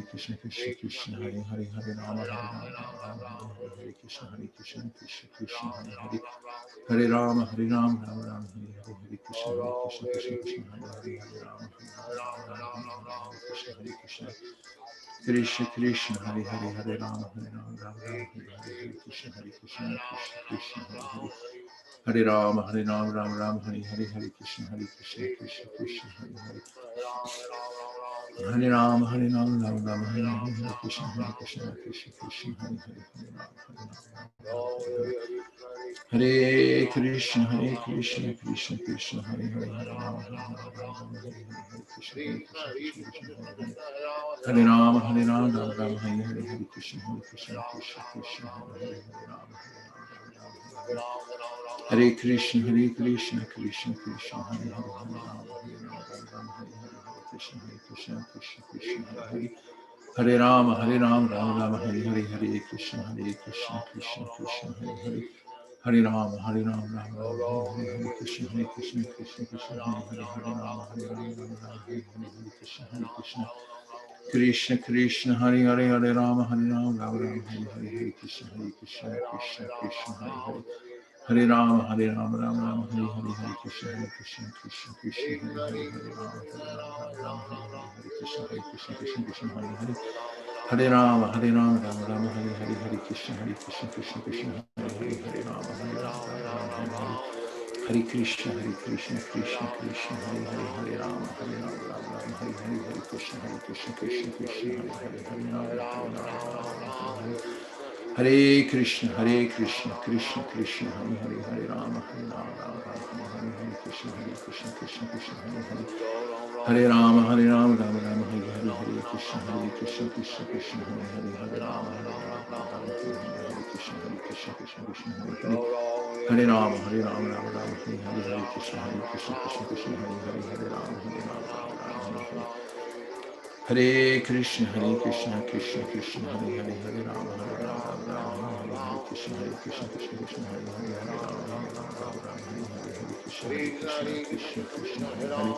Krishna, Krishna, Hare Hare, Hare Rama, Rama, Hare Hare, Hare Krishna, Krishna, Hare Hare, Hare Rama, Rama, Hare Hare, Hare Krishna, Krishna, Hare Hare, Hare Rama, Rama, Hare Hare, Hare Krishna, Hare Hare, Hare Rama, Rama, Hare Krishna, Krishna, Hare Hare, Hare Rama, Rama, Hare Hare, Hare Krishna, Krishna, Hare Hare, Hare Rama, Hare Rama, Rama Rama, Hare Hare, Hare Krishna, Krishna Krishna, Hare Hare. Hare Rama, Hare Rama, Rama Rama, Hare Hare, Hare Krishna, Krishna Krishna, Hare Hare, Hare Rama, Hare Krishna, Krishna Krishna, Hare Hare, Hare Rama, Hare Rama, Hare Hare, Krishna, Krishna, Hare Hare. Hare Rama, Rama Rama, Hare Hare, Hare Krishna, Krishna Krishna, Hare Hare, Hare Rama, Hare Rama, Hare Krishna, Krishna Krishna, Hare Hare, Hare Rama, Rama Hare Hare, Krishna, Krishna Hare Hare. Hare Rama, Rama Rama, Hare Hare, Hare Krishna, Krishna Krishna, Hare Hare. Hare Rama, Rama Rama, Hare Hare, Krishna, Krishna Krishna, Hare Hare, Hare Rama, Rama Rama, Hare Hare, Krishna, Krishna. Krishna Krishna, Hare Hare, Hare Rama, Rama Rama, Hare Hare, Hare Krishna, Krishna Krishna, Hare Hare. Hare Rama, Rama Rama, Hare Hare, Hare Krishna, Krishna Krishna, Hare Hare, Hare Rama, Rama, Hare Hare, Krishna, Krishna, Hare Hare. Hare Rama, Rama Rama, Hare Hare, Hare Krishna, Krishna, Hare Hare, Hare Rama, Rama, Hare Hare. Hare Krishna, Krishna Krishna, Hare Hare, Hare Rama, Rama, Hare Hare, Hare Krishna, Krishna, Hare Hare, Hare Rama, Hare Hare. Hare Krishna, Krishna Krishna, Hare Hare, Hare Rama, Rama, Hare Hare, Krishna, Krishna, Hare Hare. Hare Rama, Rama Rama, Hare Hare, Hare Krishna, Krishna, Hare Hare, Hare Rama, Rama, Hare Krishna, Krishna, Hare Hare. Hare Rama, Rama Rama, Hare Hare, Hare Krishna, Krishna, Hare Hare, Hare Rama, Hare Rama. Hare Krishna, Krishna Krishna, Hare Hare, Hare Rama, Rama, Hare Krishna, Krishna, Hare Hare, Hare Rama, Hare Krishna, Hare Hare.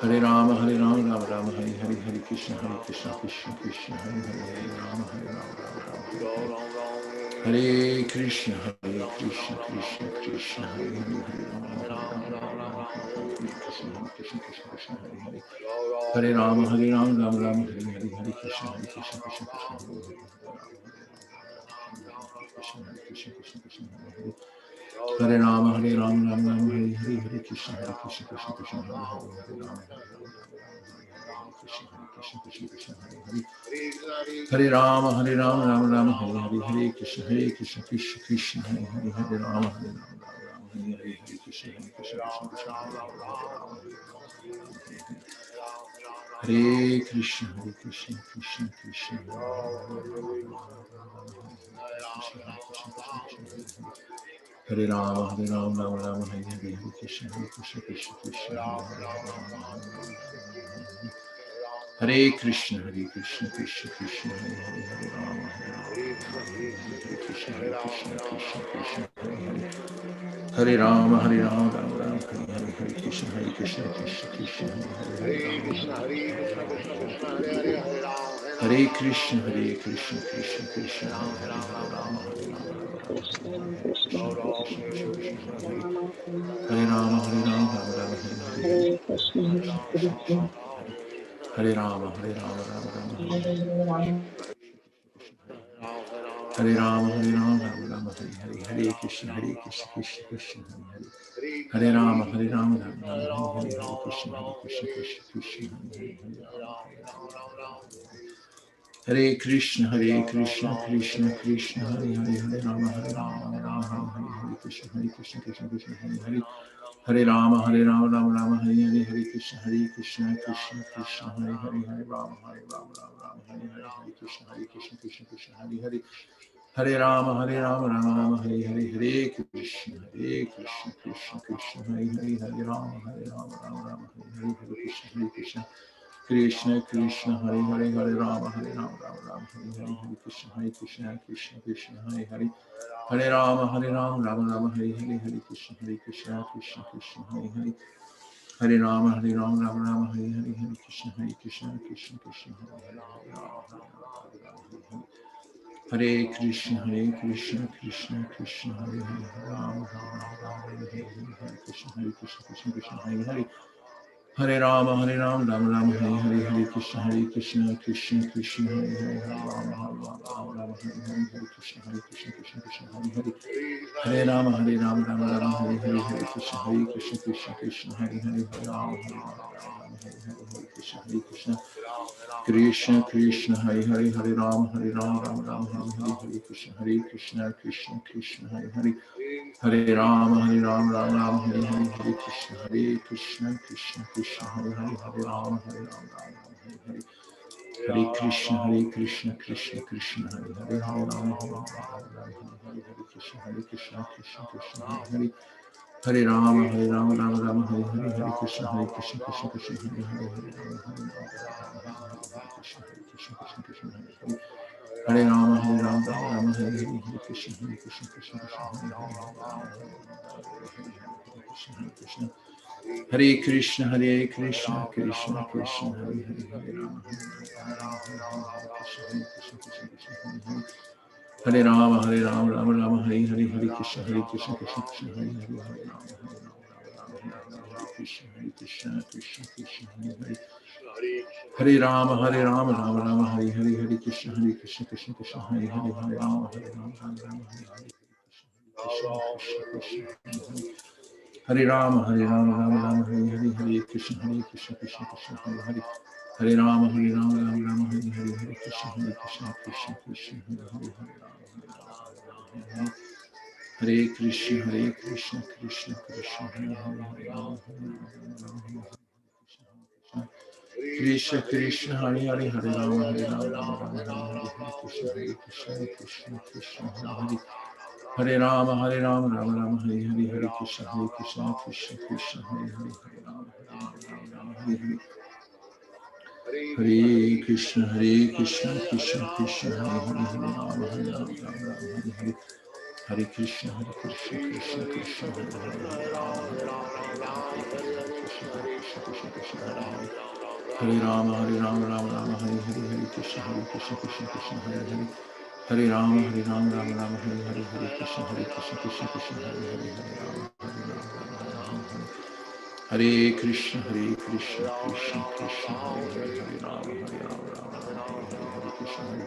Hare Rama, Rama Rama, Hare Hare, Hare Krishna, Krishna, Hare Hare, Hare Rama, Hare Rama, Hare Krishna, Krishna, Hare Hare, Hare Rama, Krishna, Hare Hare. Hare Rama, Rama Rama, Hare Hare, Hare Krishna, Krishna, Hare Hare, Krishna, Hare Hare. Hare Rama, Rama Rama, Hare Hare, Hare Krishna, Krishna, Hare Hare, Hare Rama, Krishna, Hare Hare. Hare Rama, Rama Rama, Hare Hare, Hare Krishna, Krishna, Hare Hare, Hare Rama, Rama, Hare Hare, Hare Krishna, Krishna, Hare Hare, Hare Rama, Hare Hare. Hare Krishna, Krishna, Krishna, Hare Rama, Rama Rama, Hare Hare, Hare Krishna, Krishna, Hare Krishna, Krishna, Hare Hare, Hare Rama, Hare Krishna, Krishna, Hare Hare. Hare Rama, Rama Rama, Hare Hare, Hare Krishna, Krishna, Hare Hare, Hare Krishna, Krishna, Hare Hare, Hare Rama, Hare Krishna, Krishna, Hare Hare. Hare Rama, Rama Rama, Hare Hare, Hare Krishna, Hare Rama, Rama Rama, Hare Hare. Hare Rama, Rama Rama, Hare Hare, Hare Krishna, Krishna, Hare Hare. Hare Rama, Rama Rama, Hare Hare, Hare Krishna, Krishna, Hare Hare. Hare Krishna, Krishna, Hare Hare, Hare Rama, Rama, Hare Hare, Hare Krishna, Krishna, Hare Hare. Hare Rama, Rama Rama, Hare Hare, Hare Krishna, Krishna, Hare Hare, Hare Rama, Rama, Hare Hare, Hare Krishna, Krishna, Hare Hare. Hare Rama, Rama Rama, Hare Hare, Hare Krishna, Krishna, Hare Hare, Hare Rama, Rama, Hare Hare, Hare Krishna, Krishna, Hare Hare, Hare Rama, Rama, Hare Hare, Hare Krishna, Krishna, Hare Hare. Hare Rama, Rama Rama, Hare Hare, Hare Krishna, Krishna, Hare Hare. Hare Rama, Rama Rama, Hare Hare, Hare Krishna, Krishna, Hare Hare, Hare Rama, Rama, Hare Hare. Hare Krishna, Krishna, Hare Hare, Hare Rama, Hare Rama, Hare Hare, Hare Krishna, Krishna, Hare Hare. Hare Rama, Rama Rama, Hare Hare, Hare Krishna, Krishna Krishna, Hare Hare, Hare Rama, Rama Rama, Hare Hare, Hare Krishna, Krishna Krishna, Hare Hare, Hare Rama, Rama Rama, Hare Hare, Hare Krishna, Krishna Krishna, Hare Hare, Hare Rama, Rama, Hare Hare, Hare Krishna, Krishna Krishna, Hare Hare, Hare Rama, Rama Rama, Hare Hare, Hare Krishna, Krishna Krishna, Hare Hare, Hare Rama, Rama Rama, Hare Hare, Hare Krishna, Krishna Krishna, Hare Hare, Hare Rama, Rama Hare Hare, Hare Krishna, Krishna Krishna, Hare Hare, Hare Rama, Hare Hare, Krishna, Krishna Krishna, Hare Hare, Hare Rama, Rama Hare Hare, Hare Krishna, Krishna Krishna, Hare Hare, Hare Rama, Hare Krishna, Krishna Hare Hare, Hare Rama, Rama Hare Hare, Hare Krishna, Krishna Krishna, Hare Hare, Hare Krishna, Hare Krishna, Krishna Krishna, Hare Hare, Hare Rama, Hare Krishna, Krishna Hare Hare, Hare Rama, Rama Hare Hare, Hare Krishna, Krishna Krishna, Hare Hare, Hare Rama, Hare Krishna, Krishna Krishna, Hare Hare, Hare Rama, Rama Hare Hare, Hare Krishna, Krishna Krishna, Hare Hare, Hare Rama, Rama Hare Hare, Krishna Krishna, Hare Rama, Rama Hare Hare, Hare Krishna, Krishna Krishna, Hare Hare, Hare Rama, Rama Hare Hare, Hare Krishna, Krishna Krishna, Hare Hare, Hare Rama, Hare Krishna, Krishna Krishna, Hare Hare, Hare Rama, Krishna Krishna, Hare Hare, Hare Rama, Rama Hare Hare, Hare Krishna, Krishna Hare Hare, Hare Rama, Rama Hare Hare, Hare Krishna, Krishna Krishna, Hare Hare, Hare Rama, Rama Hare Hare, Hare Krishna, Krishna Krishna, Hare Hare, Hare Rama, Rama Hare Hare, Hare Krishna, Krishna Krishna, Hare Hare, Hare Rama, Krishna, Hare Hare, Hare Rama, Rama Hare Hare, Hare Krishna, Krishna Hare Hare, Hare Rama, Rama Hare Hare, Hare Krishna, Krishna Hare Hare, Hare Rama, Hare Hare, Hare Krishna,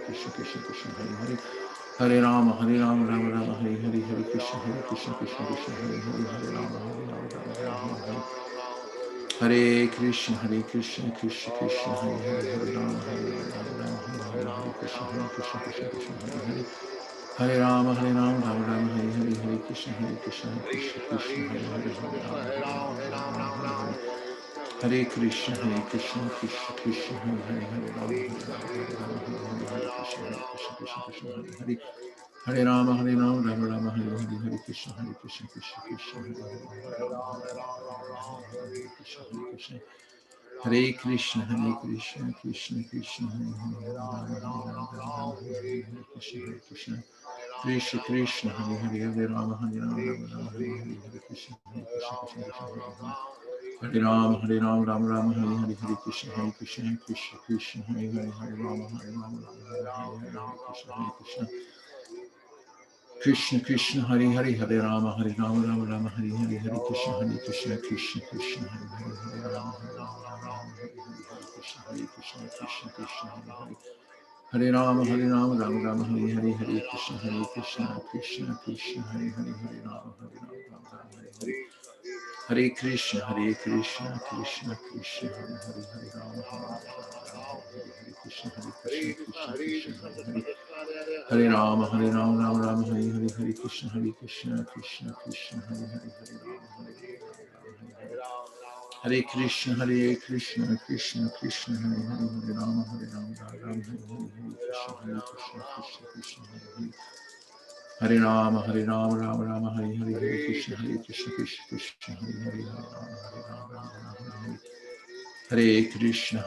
Krishna Krishna, Hare Hare, Hare Rama, Rama Hare Hare, Hare Krishna, Krishna Hare Hare, Hare Rama, Rama Hare Hare, Hare Krishna, Krishna Hare Hare, Hare Rama, Hare Hare, Hare Krishna, Krishna Krishna, Hare Hare, Hare Rama, Rama Hare Hare, Hare Krishna, Krishna Hare Hare, Hare Rama, Rama Hare Hare, Hare Krishna, Krishna Hare Hare, Hare Rama, Hare Hare, Hare Krishna, Krishna Krishna, Hare Hare, Hare Rama, Rama Hare Hare, Hare Krishna, Hare Hare, Hare Rama, Rama Hare Hare, Hare Krishna, Krishna Hare Hare, Hare Rama, Hare Krishna, Hare Krishna, Krishna Krishna, Hare Hare, Rama, Hare Krishna, Krishna Krishna, Hare Hare, Hare Rama, Rama Hare Hare, Hare Krishna, Hare Hare, Hare Rama, Hare Hare, Hare Krishna, Krishna Hare Hare, Hare Rama, Hare Krishna, Krishna Hare Hare, Hare Rama, Rama Hare Hare, Hare Krishna, Krishna Hare Hare, Hare Rama, Hare Krishna Hare Hare, Hare Rama, Rama Hare Hare, Hare Krishna, Krishna Hare Hare, Hare Rama, Rama Hare Hare, Hare Krishna, Krishna Krishna, Hare Hare, Hare Rama, Hare Krishna, Krishna Hare Hare, Hare Rama, Rama Hare Hare, Hare Krishna, Krishna Krishna, Hare Hare, Hare Rama, Hare Hare, Hare Krishna, Krishna Krishna, Hare Hare, Hare Rama, Rama Hare Hare, Hare Krishna, Hare Hare, Hare Rama, Rama Hare Hare, Hare Krishna, Krishna Hare Hare, Hare Rama, Hare Hare,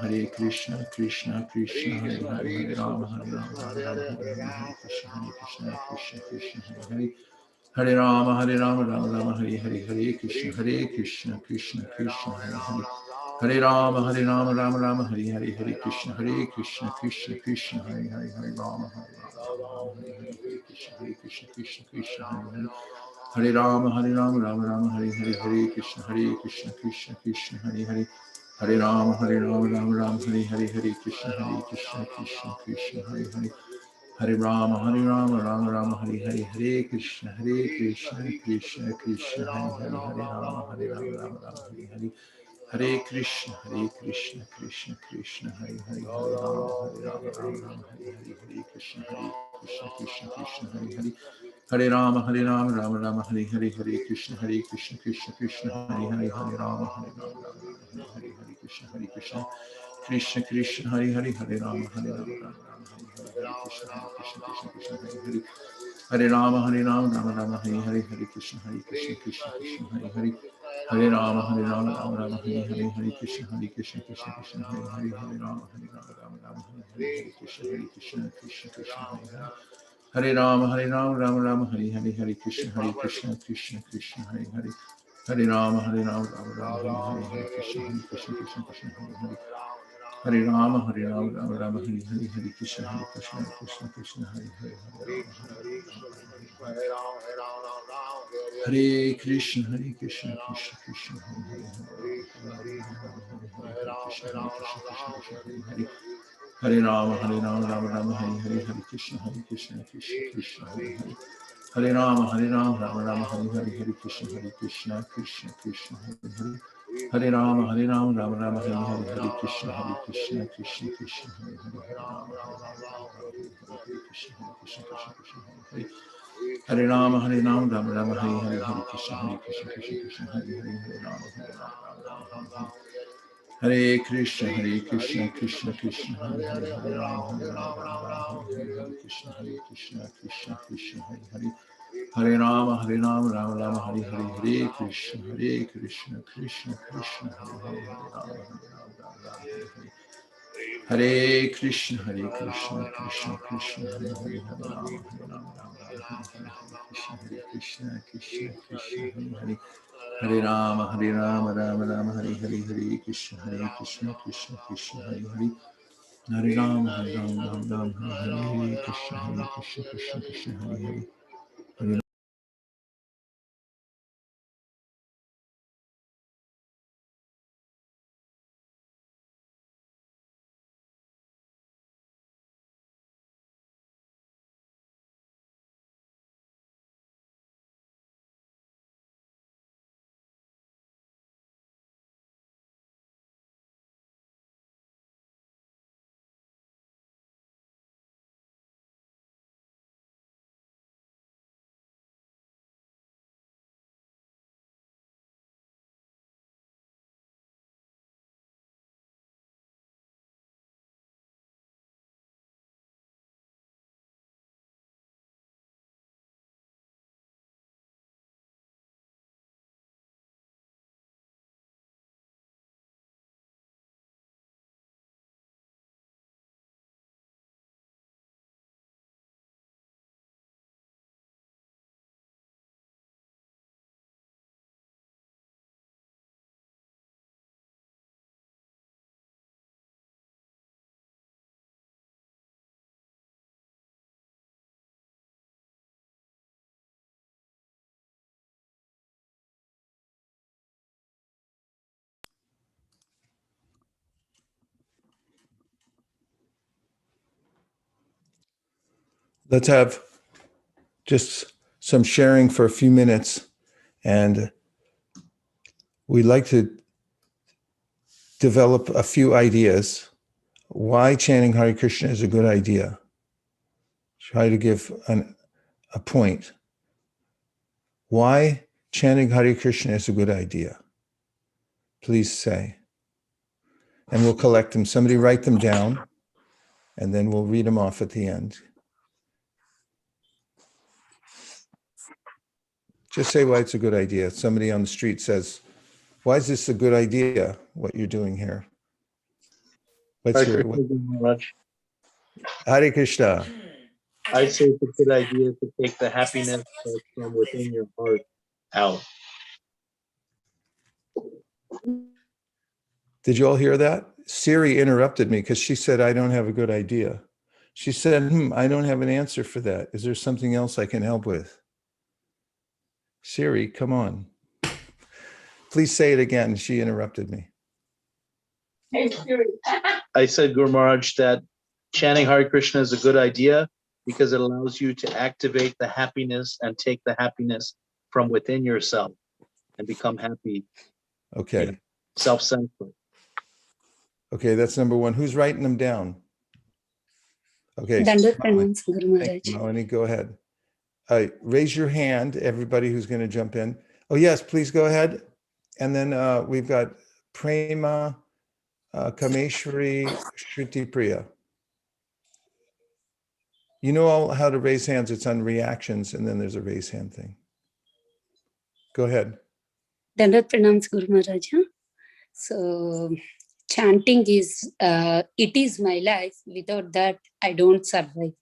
Hare Krishna, Krishna Krishna, Hare Hare, Hare Rama, Rama Hare Hare, Hare Krishna, Krishna Hare Hare, Hare Rama, Rama Hare Hare, Hare Krishna, Krishna Krishna, Hare Hare, Hare Rama, Rama Hare Hare, Hare Krishna, Krishna Hare Hare, Hare Rama, Rama Hare Hare, Hare Krishna, Hare Hare, Hare Rama, Rama Hare Hare, Hare Krishna, Krishna Hare Hare, Hare Rama, Rama Rama, Hare Hare, Hare Krishna, Krishna Krishna, Hare Hare. Hare Rama, Rama Rama, Hare Hare, Hare Krishna, Krishna Krishna, Hare Hare, Hare Rama, Rama Rama, Hare Hare. Hare Krishna, Krishna Krishna, Hare Hare, Hare Rama, Rama, Hare Hare, Hare Krishna, Krishna, Hare Hare. Hare Rama, Rama Rama, Hare Hare, Hare Krishna, Krishna, Hare Hare, Hare Rama, Hare Hare, Hare Krishna, Krishna, Hare Hare, Hare Rama, Rama, Hare Hare, Krishna, Hare Hare. Hare Rama, Rama Rama, Hare Hare, Hare Krishna, Krishna, Hare Hare. Hare Rama, Rama Rama, Hare Hare, Hare Krishna, Krishna, Hare Hare, Hare Rama, Rama Rama, Hare Hare, Krishna, Krishna, Hare Hare. Hare Rama, Rama Rama, Hare Hare, Hare Krishna, Krishna, Hare Hare. Hare Rama, Rama Rama, Hare Hare, Krishna, Hare Hare. Hare Rama, Rama Rama, Hare Hare, Hare Krishna, Krishna, Hare Hare, Hare Rama, Hare Krishna, Krishna, Hare Hare, Hare Krishna, Hare Hare. Hare Rama, Rama Rama, Hare Hare, Hare Krishna, Krishna, Hare Hare. Hare Rama, Rama Rama, Hare Hare, Hare Krishna, Krishna, Hare Hare. Hare Rama, Rama Rama, Hare Hare, Hare Krishna, Krishna, Hare Hare, Hare Rama, Hare Krishna, Hare Hare. Hare Rama, Rama Rama, Hare Hare, Hare Krishna, Hare Hare, Hare Rama, Rama, Hare Hare. Hare Krishna, Krishna, Hare Hare, Hare Rama, Rama, Hare Hare, Krishna, Krishna, Hare Hare. Hare Rama, Rama Rama, Hare Hare, Hare Krishna, Krishna, Hare Hare, Hare Rama, Rama, Hare Hare. Hare Krishna, Krishna, Hare Hare, Hare Rama, Rama, Hare Krishna, Krishna, Hare Hare. Hare Rama, Rama Rama, Hare Hare, Hare Krishna, Krishna, Hare Hare. Hare Rama, Rama, Hare Krishna, Krishna, Hare Hare. Hare Let's have just some sharing for a few minutes, and we'd like to develop a few ideas why chanting Hare Krishna is a good idea. Try to give a point. Why chanting Hare Krishna is a good idea. Please say. And we'll collect them. Somebody write them down, and then we'll read them off at the end. Just say why it's a good idea. Somebody on the street says, why is this a good idea, what you're doing here? What's your... Hare Krishna. I say it's a good idea to take the happiness that's from within your heart out. Did you all hear that? Siri interrupted me because she said, I don't have a good idea. She said, I don't have an answer for that. Is there something else I can help with? Siri, come on. Please say it again. She interrupted me. I said, Guru Maharaj, that chanting Hare Krishna is a good idea because it allows you to activate the happiness and take the happiness from within yourself and become happy, Okay. self-centered. Okay, that's number one. Who's writing them down? Okay. Dandavat pranam, Guru Thank Maharaj. you, Malini. Go ahead. Raise your hand, everybody who's going to jump in. Oh, yes, please go ahead. And then we've got Prema, Kameshwari, Shruti Priya. You know all how to raise hands. It's on reactions, and then there's a raise hand thing. Go ahead. Dandavat pranam, Guru Maharaj. So chanting is, it is my life. Without that, I don't survive.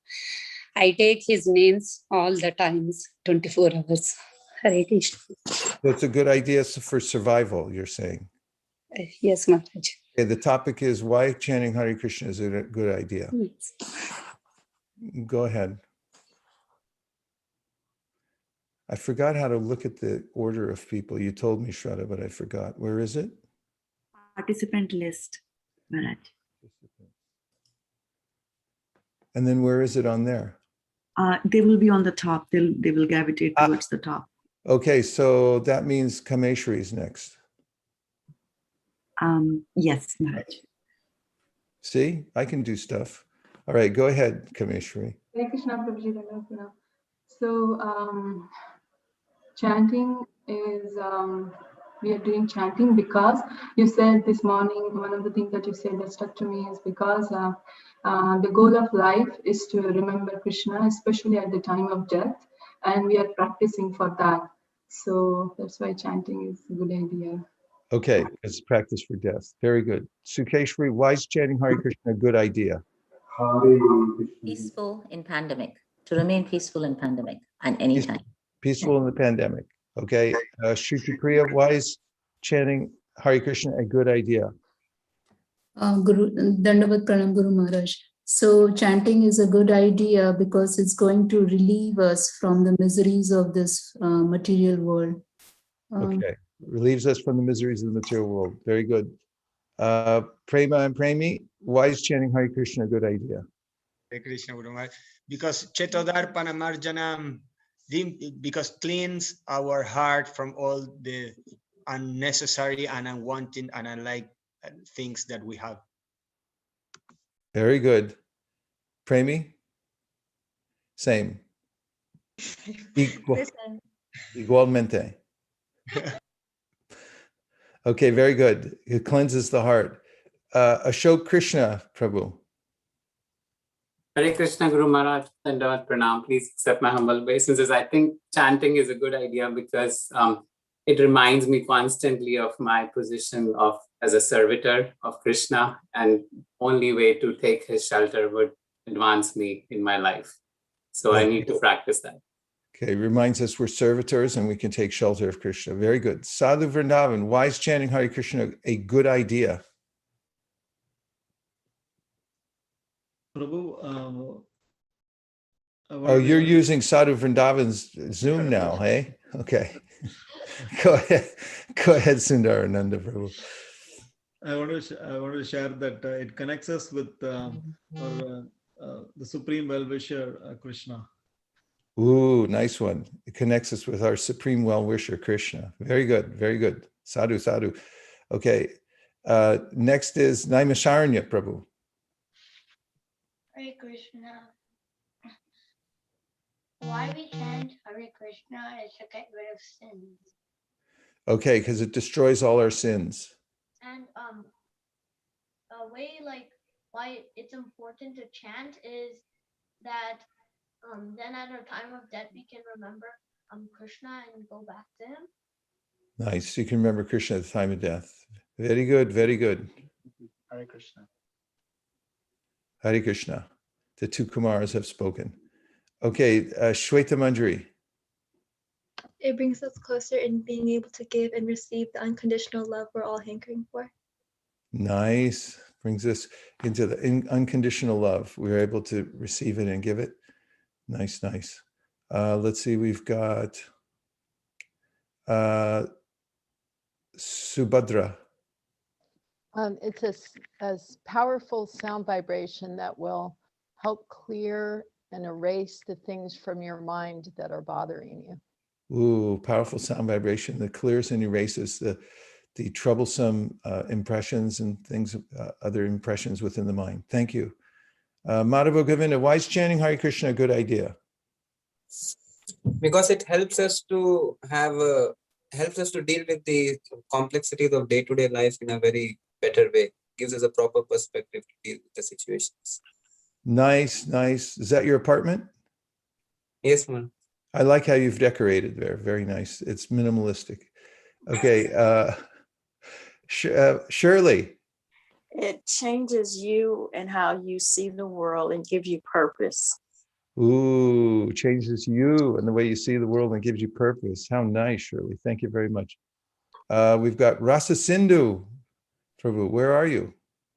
I take his names all the times, 24 hours. Hare Krishna. That's a good idea for survival, you're saying. Yes, Maharaj. Okay, the topic is why chanting Hare Krishna is a good idea. Yes. Go ahead. I forgot how to look at the order of people. You told me, Shraddha, but I forgot. Where is it? Participant list, Maharaj. And then where is it on there? They will be on the top. They will gravitate towards the top. Okay, so that means Kameshwari is next. Yes, Maharaj. See, I can do stuff. All right, go ahead, Kameshwari. Hare Krishna, Prabhuji, Dandavat pranam. So, chanting is, we are doing chanting because you said this morning, one of the things that you said that stuck to me is because the goal of life is to remember Krishna, especially at the time of death, and we are practicing for that. So that's why chanting is a good idea. Okay, it's practice for death. Very good. Sukeshwari, why is chanting Hare Krishna a good idea? Peaceful in pandemic, to remain peaceful in pandemic and anytime. Peaceful in the pandemic. Okay, Shruti Priya, why is chanting Hare Krishna a good idea? Dandavat pranam, Guru Maharaj. So chanting is a good idea because it's going to relieve us from the miseries of this material world. Okay, relieves us from the miseries of the material world. Very good. Prema and Premi, why is chanting Hare Krishna a good idea? Hare Krishna, Guru Maharaj. Because Chetodarpana Marjanam, because cleans our heart from all the unnecessary and unwanted and unlike things that we have. Very good. Premi? Same. Igualmente. Okay, very good. It cleanses the heart. Ashok Krishna, Prabhu. Hare Krishna, Guru Maharaj, Dandavat pranam. Please accept my humble obeisances. I think chanting is a good idea because it reminds me constantly of my position of as a servitor of Krishna, and only way to take his shelter would advance me in my life. So I need to practice that. Okay, reminds us we're servitors and we can take shelter of Krishna. Very good. Sadhu Vrindavan, why is chanting Hare Krishna a good idea? Prabhu, Oh, you're using Sadhu Vrindavan's Zoom now, hey? Okay. Go ahead. Go ahead, Sundarananda Prabhu. I want to share that it connects us with the Supreme Well-Wisher, Krishna. Ooh, nice one. It connects us with our Supreme Well-Wisher, Krishna. Very good. Very good. Sadhu, sadhu. Okay. Next is Naimisharanya Prabhu. Hare Krishna. Why we chant Hare Krishna is to get rid of sins. Okay, because it destroys all our sins. And a way like why it's important to chant is that then at our time of death we can remember Krishna and go back to him. Nice. You can remember Krishna at the time of death. Very good. Very good. Hare Krishna. Hare Krishna. The two Kumars have spoken. Okay, Shweta Manjari. It brings us closer in being able to give and receive the unconditional love we're all hankering for. Nice. Brings us into the unconditional love. We're able to receive it and give it. Nice, nice. Let's see, we've got Subhadra. It's a powerful sound vibration that will help clear and erase the things from your mind that are bothering you. Ooh, powerful sound vibration that clears and erases the troublesome impressions and things, other impressions within the mind. Thank you. Madhava Govinda, why is chanting Hare Krishna a good idea? Because it helps us to deal with the complexities of day-to-day life in a very better way. Gives us a proper perspective to deal with the situations. Nice, nice. Is that your apartment? Yes, ma'am. I like how you've decorated there. Very nice. It's minimalistic. Okay. Shirley. It changes you and how you see the world and gives you purpose. Ooh, changes you and the way you see the world and gives you purpose. How nice, Shirley. Thank you very much. We've got Rasa Sindhu. Prabhu, where are you?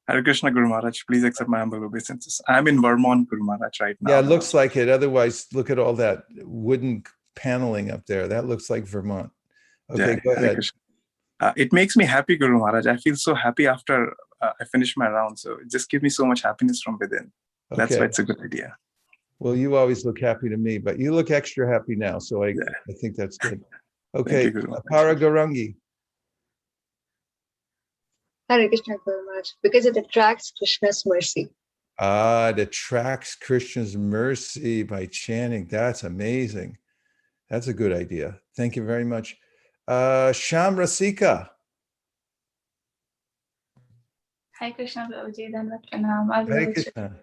Hare Krishna, Guru Maharaj. Please accept my humble obeisances. I'm in Vermont, Guru Maharaj, right now. Yeah, it looks like it. Otherwise, look at all that wooden paneling up there. That looks like Vermont. Okay, go ahead. It makes me happy, Guru Maharaj. I feel so happy after I finish my round. So it just gives me so much happiness from within. That's why it's a good idea. Well, you always look happy to me, but you look extra happy now. So I think that's good. Okay, Para Garangi. Hare Krishna, Guru Maharaj, because it attracts Krishna's mercy. It attracts Krishna's mercy by chanting. That's amazing. That's a good idea. Thank you very much. Shamrasika. Hi Krishna Prabhuji, Dhanvat Pranam. Hare Krishna.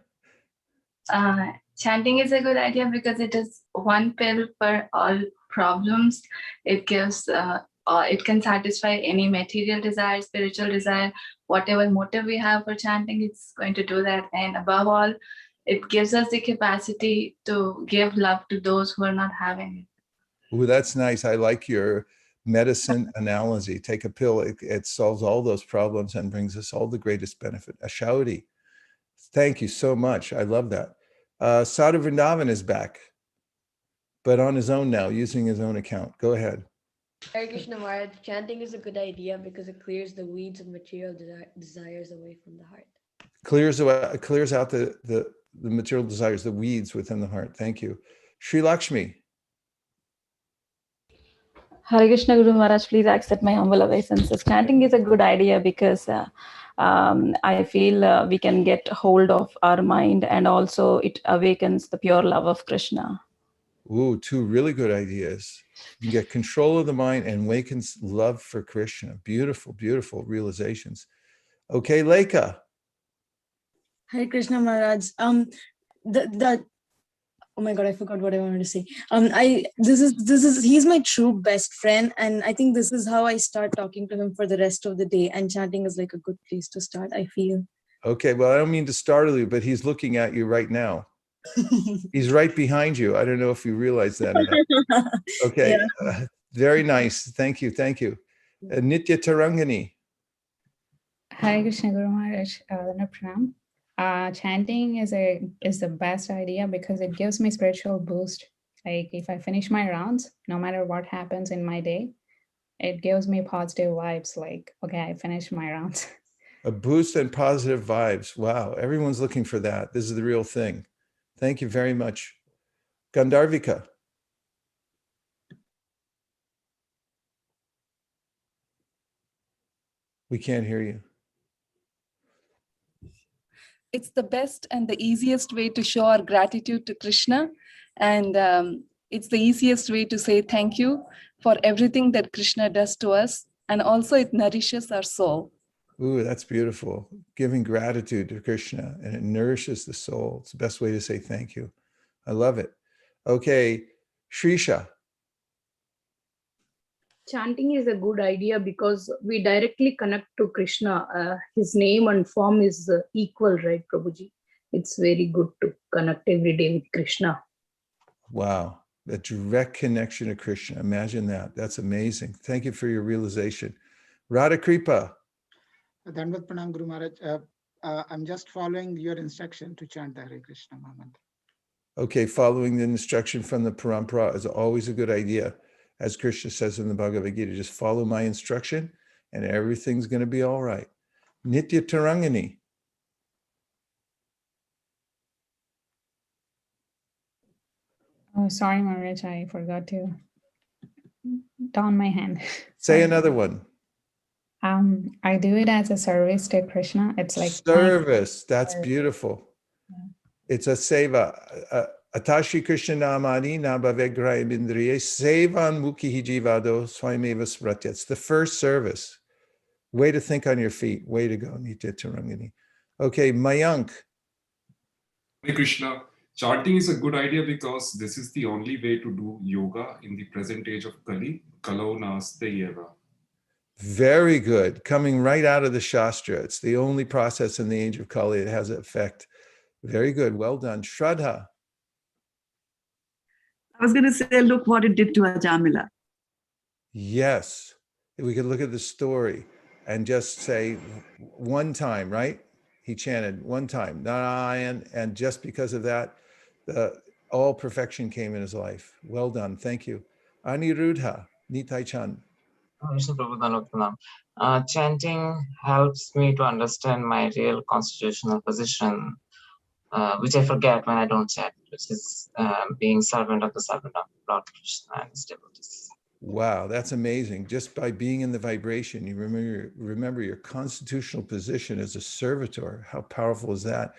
Chanting is a good idea because it is one pill for all problems. It gives, it can satisfy any material desire, spiritual desire, whatever motive we have for chanting, it's going to do that. And above all, it gives us the capacity to give love to those who are not having it. Ooh, that's nice. I like your medicine analogy. Take a pill, it solves all those problems and brings us all the greatest benefit. Ashaudi. Thank you so much. I love that. Sadhu Vrindavan is back, but on his own now, using his own account. Go ahead. Hare Krishna Maharaj, chanting is a good idea because it clears the weeds of material desires away from the heart. Clears out the material desires, the weeds within the heart. Thank you. Sri Lakshmi. Hare Krishna Guru Maharaj, please accept my humble obeisances. Chanting is a good idea because I feel we can get hold of our mind and also it awakens the pure love of Krishna. Ooh, two really good ideas. You get control of the mind and awakens love for Krishna. Beautiful, beautiful realizations. Okay, Lekha. Hare Krishna Maharaj. Oh my God, I forgot what I wanted to say. He's my true best friend. And I think this is how I start talking to him for the rest of the day. And chanting is like a good place to start, I feel. Okay, well, I don't mean to startle you, but he's looking at you right now. He's right behind you. I don't know if you realize that or not. Okay, yeah. Very nice. Thank you, thank you. Nitya Tarangani. Hare Krishna Guru Maharaj, Pranam. Chanting is the best idea because it gives me spiritual boost. Like if I finish my rounds, no matter what happens in my day, it gives me positive vibes. Like, okay, I finished my rounds. A boost and positive vibes. Wow, everyone's looking for that. This is the real thing. Thank you very much. Gandharvika. We can't hear you. It's the best and the easiest way to show our gratitude to Krishna. And it's the easiest way to say thank you for everything that Krishna does to us. And also it nourishes our soul. Ooh, that's beautiful. Giving gratitude to Krishna and it nourishes the soul. It's the best way to say thank you. I love it. Okay, Shrisha. Chanting is a good idea because we directly connect to Krishna. His name and form is equal, right, Prabhuji? It's very good to connect every day with Krishna. Wow, a direct connection to Krishna. Imagine that. That's amazing. Thank you for your realization. Radha Kripa. Dhanvat Pranam Guru Maharaj. I'm just following your instruction to chant the Hare Krishna mantra. Okay, following the instruction from the parampara is always a good idea. As Krishna says in the Bhagavad Gita, just follow my instruction and everything's going to be all right. Nitya Tarangani. Oh, sorry, Maharaj, I forgot to don my hand. Say another one. I do it as a service to Krishna. It's like service. That's beautiful. It's a seva. Atashi Krishna namani nabhavegraya indriye sevan mukhi jivado swayameva smratya. It's the first service. Way to think on your feet. Way to go, Nitya Tarangani. Okay, Mayank. Hare Krishna. Chanting is a good idea because this is the only way to do yoga in the present age of Kali. Kalau naste eva. Very good. Coming right out of the Shastra. It's the only process in the age of Kali that has an effect. Very good. Well done. Shraddha. I was going to say, look what it did to Ajamila. Yes. If we could look at the story and just say one time, right? He chanted one time, Narayan, and just because of that, all perfection came in his life. Well done. Thank you. Aniruddha, Nitai Chan. Chanting helps me to understand my real constitutional position, which I forget when I don't chant, which is being servant of the servant of Lord Krishna and his devotees. Wow, that's amazing. Just by being in the vibration, you remember your constitutional position as a servitor. How powerful is that?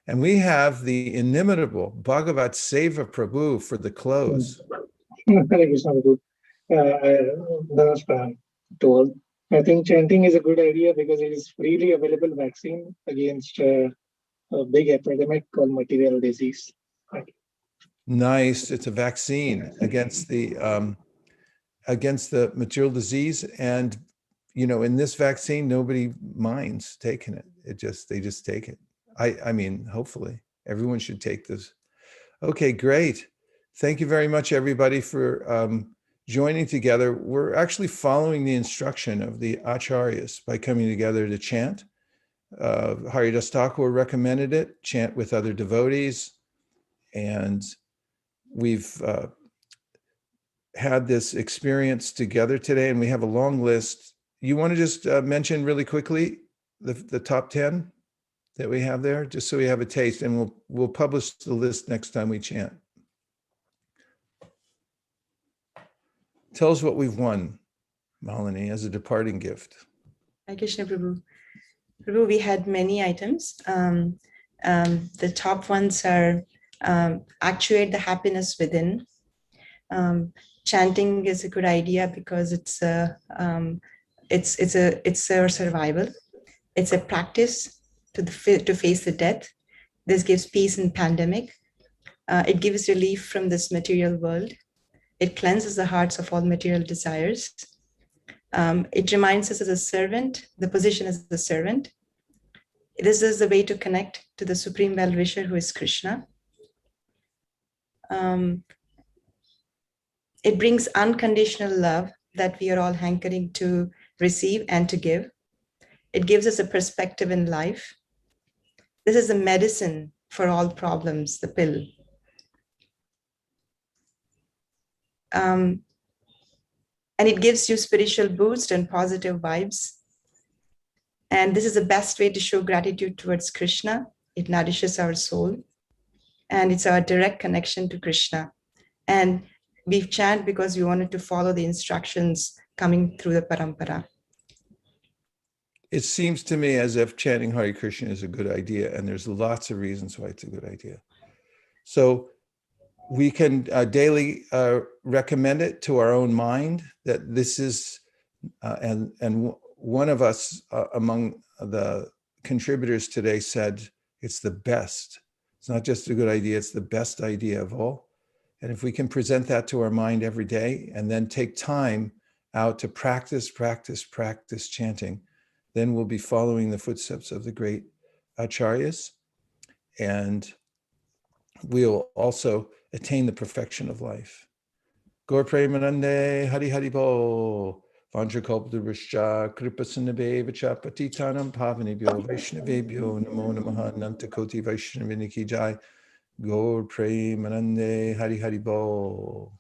And we have the inimitable Bhagavat Seva Prabhu for the close. Hare Krishna Prabhu. Namaskar to all. I think chanting is a good idea because it is freely available vaccine against a big epidemic called material disease. Nice. It's a vaccine against the material disease. And, you know, in this vaccine, nobody minds taking it. They just take it. I mean, hopefully everyone should take this. Okay, great. Thank you very much, everybody, for joining together. We're actually following the instruction of the acharyas by coming together to chant. Haridas Thakur recommended it, chant with other devotees. And we've had this experience together today, and we have a long list. You want to just mention really quickly the top 10 that we have there, just so we have a taste, and we'll publish the list next time we chant. Tell us what we've won, Malini, as a departing gift. Hare Krishna Prabhu. Prabhu, we had many items. The top ones are actuate the happiness within. Chanting is a good idea because it's our survival. It's a practice to face the death. This gives peace in pandemic. It gives relief from this material world. It cleanses the hearts of all material desires. It reminds us as a servant, the position as the servant. This is the way to connect to the Supreme Well-Wisher, who is Krishna. It brings unconditional love that we are all hankering to receive and to give. It gives us a perspective in life. This is the medicine for all problems, the pill. And it gives you spiritual boost and positive vibes. And this is the best way to show gratitude towards Krishna. It nourishes our soul. And it's our direct connection to Krishna. And we chant because we wanted to follow the instructions coming through the parampara. It seems to me as if chanting Hare Krishna is a good idea, and there's lots of reasons why it's a good idea. So we can daily recommend it to our own mind that this is, and one of us among the contributors today said it's the best. It's not just a good idea, it's the best idea of all. And if we can present that to our mind every day and then take time out to practice chanting, then we'll be following the footsteps of the great acharyas, and we'll also attain the perfection of life. Gaur Premanande Hari Hari Bo Vanchakalpadurvascha Kripasanabhe Vacha Patitanam Pavanibhyo Vaishnavebhyo Namo Namaha Nantakoti Vaishnaviniki Jai. Gaur Premanande Hari Hari Bo.